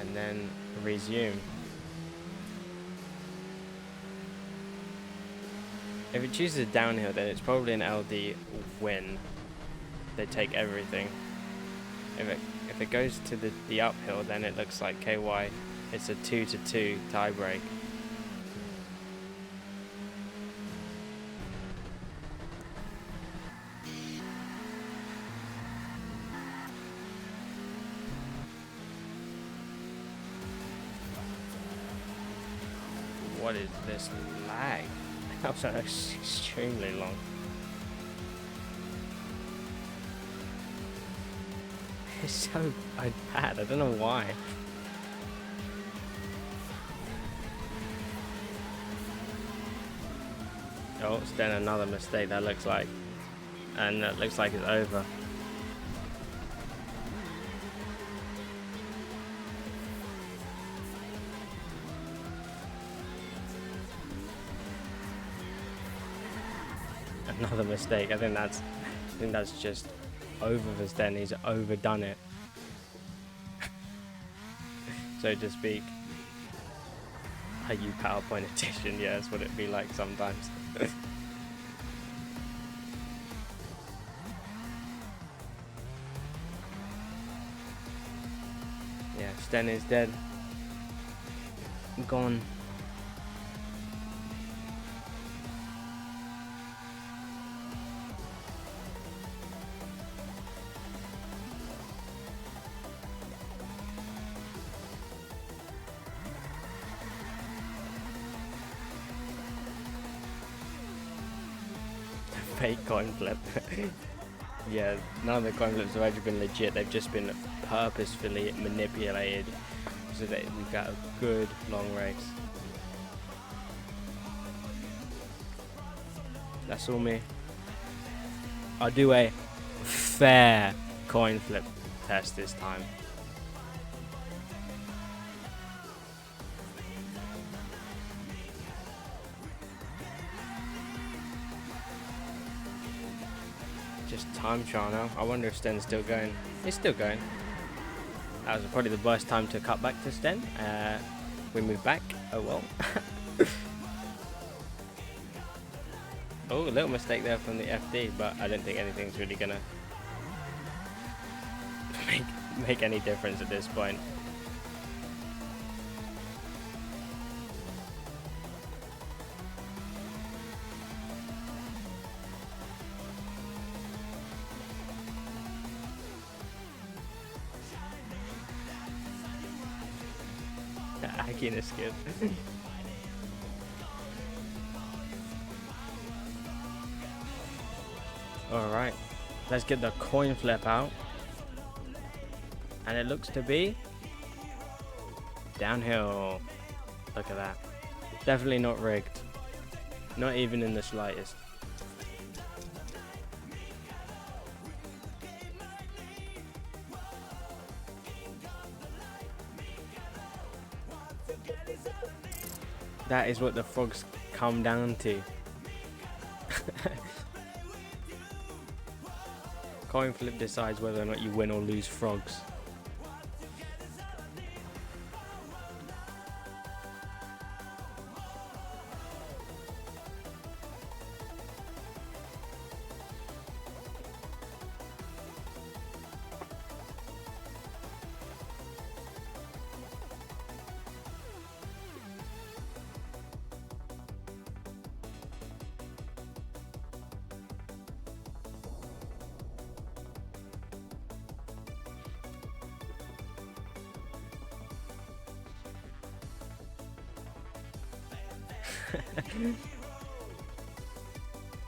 Speaker 1: and then resume. If it chooses downhill, then it's probably an LD win. They take everything. If it goes to the uphill, then it looks like KY. It's a 2-2 tie break. What is this lag? That was extremely long. It's so bad, I don't know why. Oh, it's then another mistake, that looks like. And that looks like it's over. Another mistake. I think that's just over for Sten. He's overdone it, so to speak. Are you PowerPoint edition? Yeah, that's what it'd be like sometimes. Yeah, Sten is dead. Gone. Fake coin flip. Yeah, none of the coin flips have actually been legit. They've just been purposefully manipulated so that we've got a good long race. That's all me. I'll do a fair coin flip test this time. Just time trial now. I wonder if Sten's still going. He's still going. That was probably the worst time to cut back to Sten. We move back. Oh well. Oh, a little mistake there from the FD, but I don't think anything's really gonna make any difference at this point. Guinness skip. Alright, let's get the coin flip out. And it looks to be downhill. Look at that. Definitely not rigged. Not even in the slightest. That is what the frogs come down to. Coin flip decides whether or not you win or lose frogs.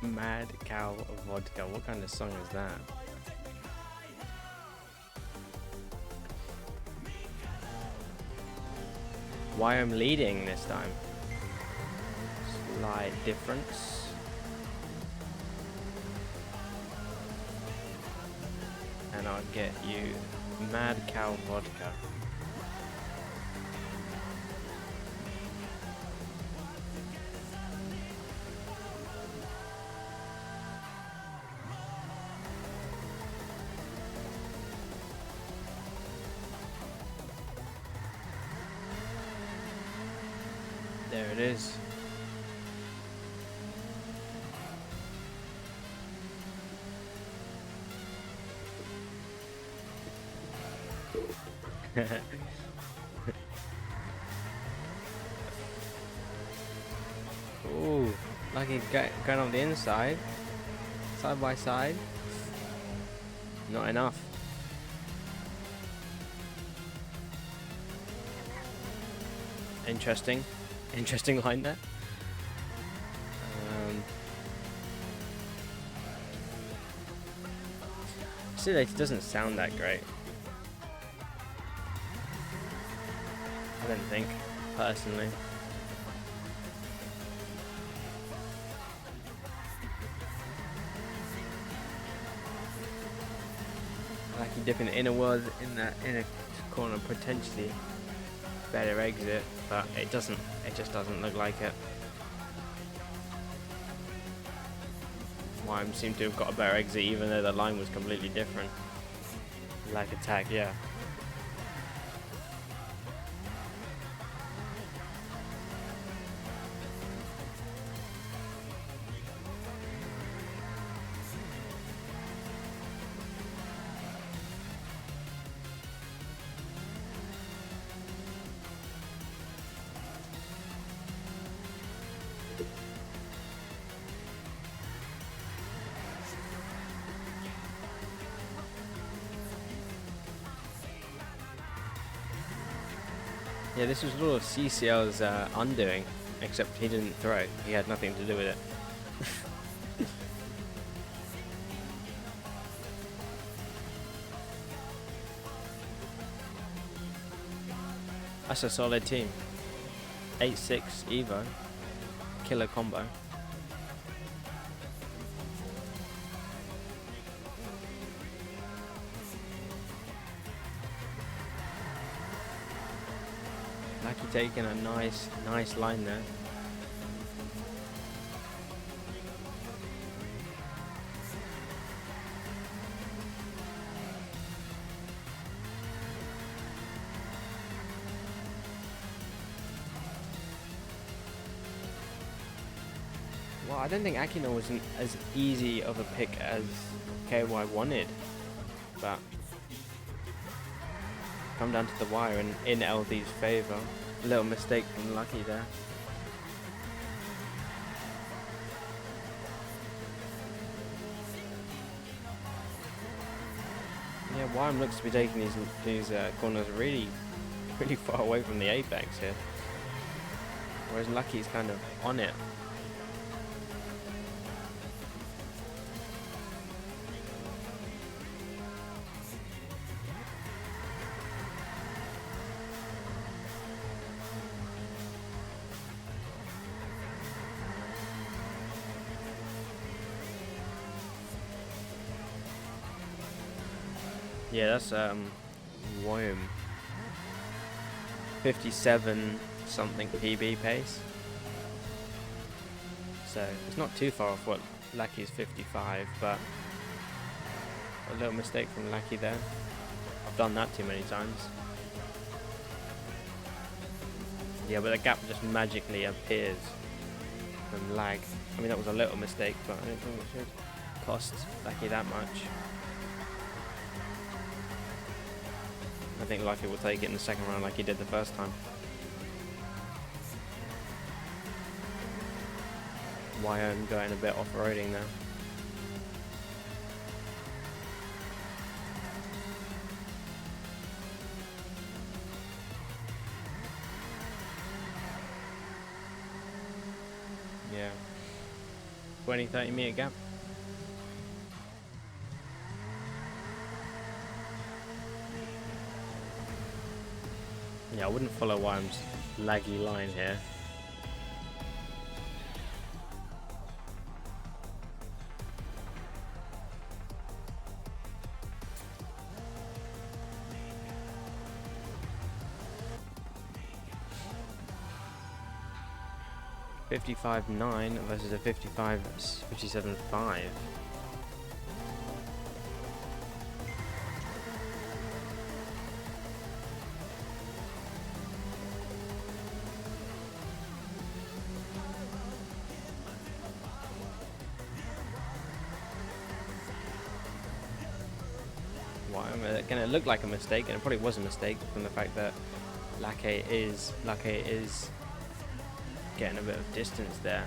Speaker 1: Mad Cow Vodka. What kind of song is that? Why I'm leading this time? Slight difference. And I'll get you Mad Cow Vodka. There it is. Ooh, lucky going on the inside. Side by side. Not enough. Interesting. Interesting line there. Still, it doesn't sound that great. I don't think, personally. Like you dipping the inner was in that inner corner, potentially better exit, but it doesn't. It just doesn't look like it. Wime seemed to have got a better exit, even though the line was completely different. Like attack, yeah. Yeah, this was all of CCL's undoing, except he didn't throw it. He had nothing to do with it. That's a solid team. 8-6 Evo. Killer combo. Lucky taking a nice line there. Well, I don't think Akino was as easy of a pick as KY wanted, but come down to the wire and in LD's favour. A little mistake from Lucky there. Yeah, Wyam looks to be taking these corners really far away from the apex here, whereas Lucky's kind of on it. Yeah, that's Wyam. 57 something PB pace. So it's not too far off what Lucky's 55, but a little mistake from Lucky there. I've done that too many times. Yeah, but the gap just magically appears from lag. I mean, that was a little mistake, but I don't think it should cost Lucky that much. I think Lucky will take it in the second round like he did the first time. Wyam going a bit off-roading there. Yeah. 20-30 meter gap. Yeah, I wouldn't follow Wyam's laggy line here. .55.9 versus a 57.5. Again, it looked like a mistake, and it probably was a mistake from the fact that Lake is getting a bit of distance there.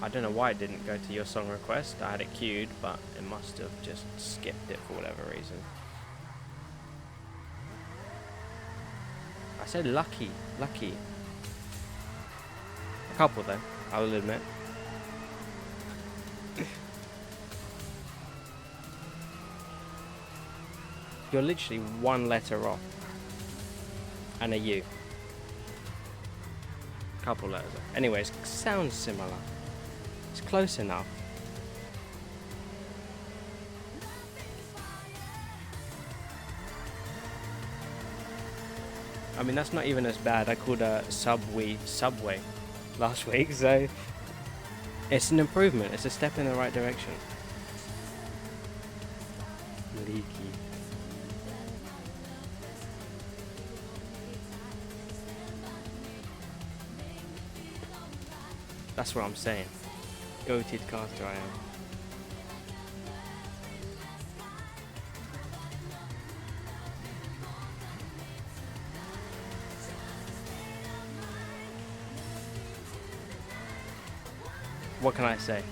Speaker 1: I don't know why it didn't go to your song request. I had it queued, but it must have just skipped it for whatever reason. I said lucky. A couple though, I will admit. You're literally one letter off. And a U. Couple letters off. Anyways, sounds similar. It's close enough. I mean, that's not even as bad. I called a Subway last week, so it's an improvement. It's a step in the right direction. Leaky. That's what I'm saying. Goated caster I am. What can I say?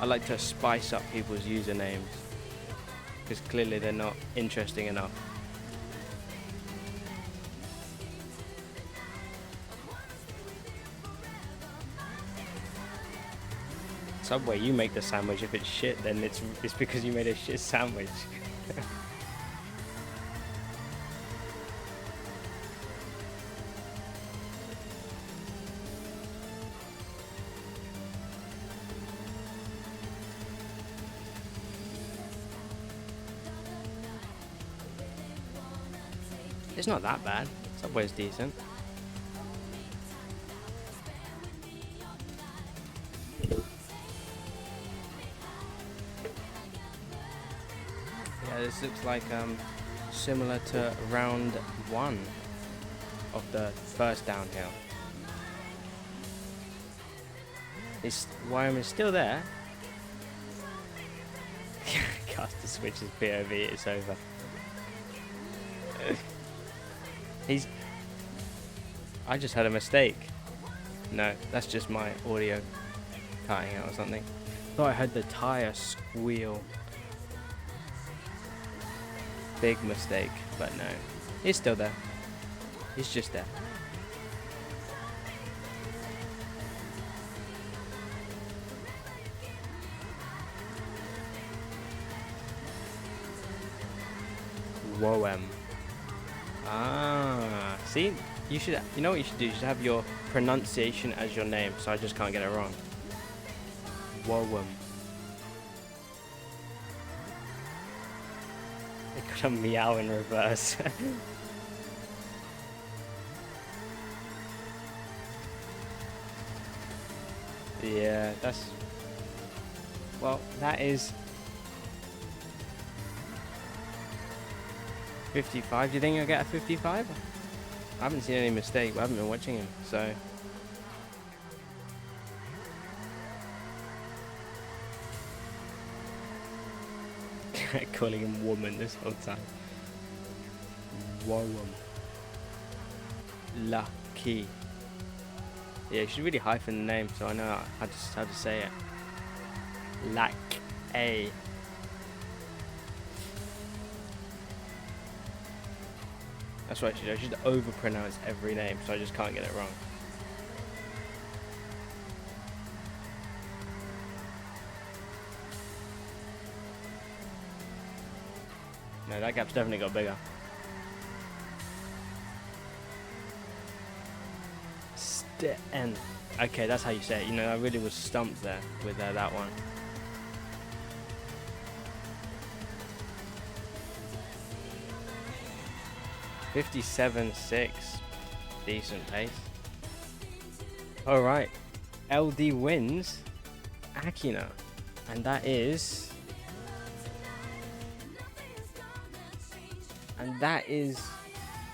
Speaker 1: I like to spice up people's usernames because clearly they're not interesting enough. Subway, you make the sandwich. If it's shit, then it's because you made a shit sandwich. It's not that bad. Subway's decent. This looks like similar to round 1 of the first downhill. Wyoming's still there. Caster switches POV, it's over. I just had a mistake. No, that's just my audio cutting out or something. Thought I heard the tire squeal. Big mistake, but no. He's still there. He's just there. Woem. Ah, see? You know what you should do? You should have your pronunciation as your name, so I just can't get it wrong. Woem. It got a meow in reverse. Yeah, that is 55. Do you think he'll get a 55? I haven't seen any mistake. I haven't been watching him, so. Calling him woman this whole time. Woman. Lucky. Yeah, you should really hyphen the name so I know how to say it. Like a. That's what I should do. I should overpronounce every name so I just can't get it wrong. No, that gap's definitely got bigger. Sten. Okay, that's how you say it. You know, I really was stumped there with that one. $57.6. Decent pace. Alright. LD wins Akina. And that is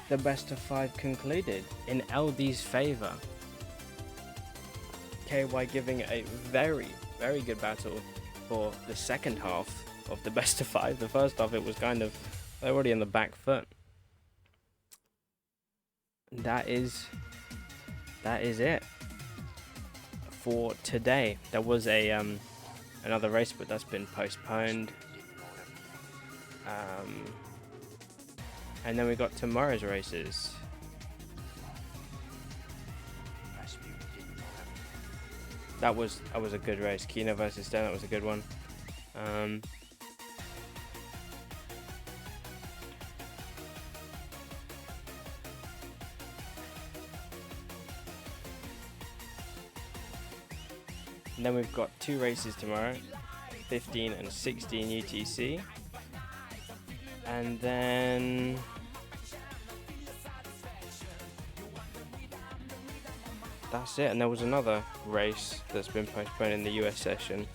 Speaker 1: the best of 5 concluded in LD's favour. KY giving a very, very good battle for the second half of the best of 5. The first half, it was kind of already on the back foot. That is it for today. There was a another race, but that's been postponed. And then we got tomorrow's races. That was a good race. Kino versus Sten, that was a good one. And then we've got 2 races tomorrow, 15 and 16 UTC. And then that's it. And there was another race that's been postponed in the US session.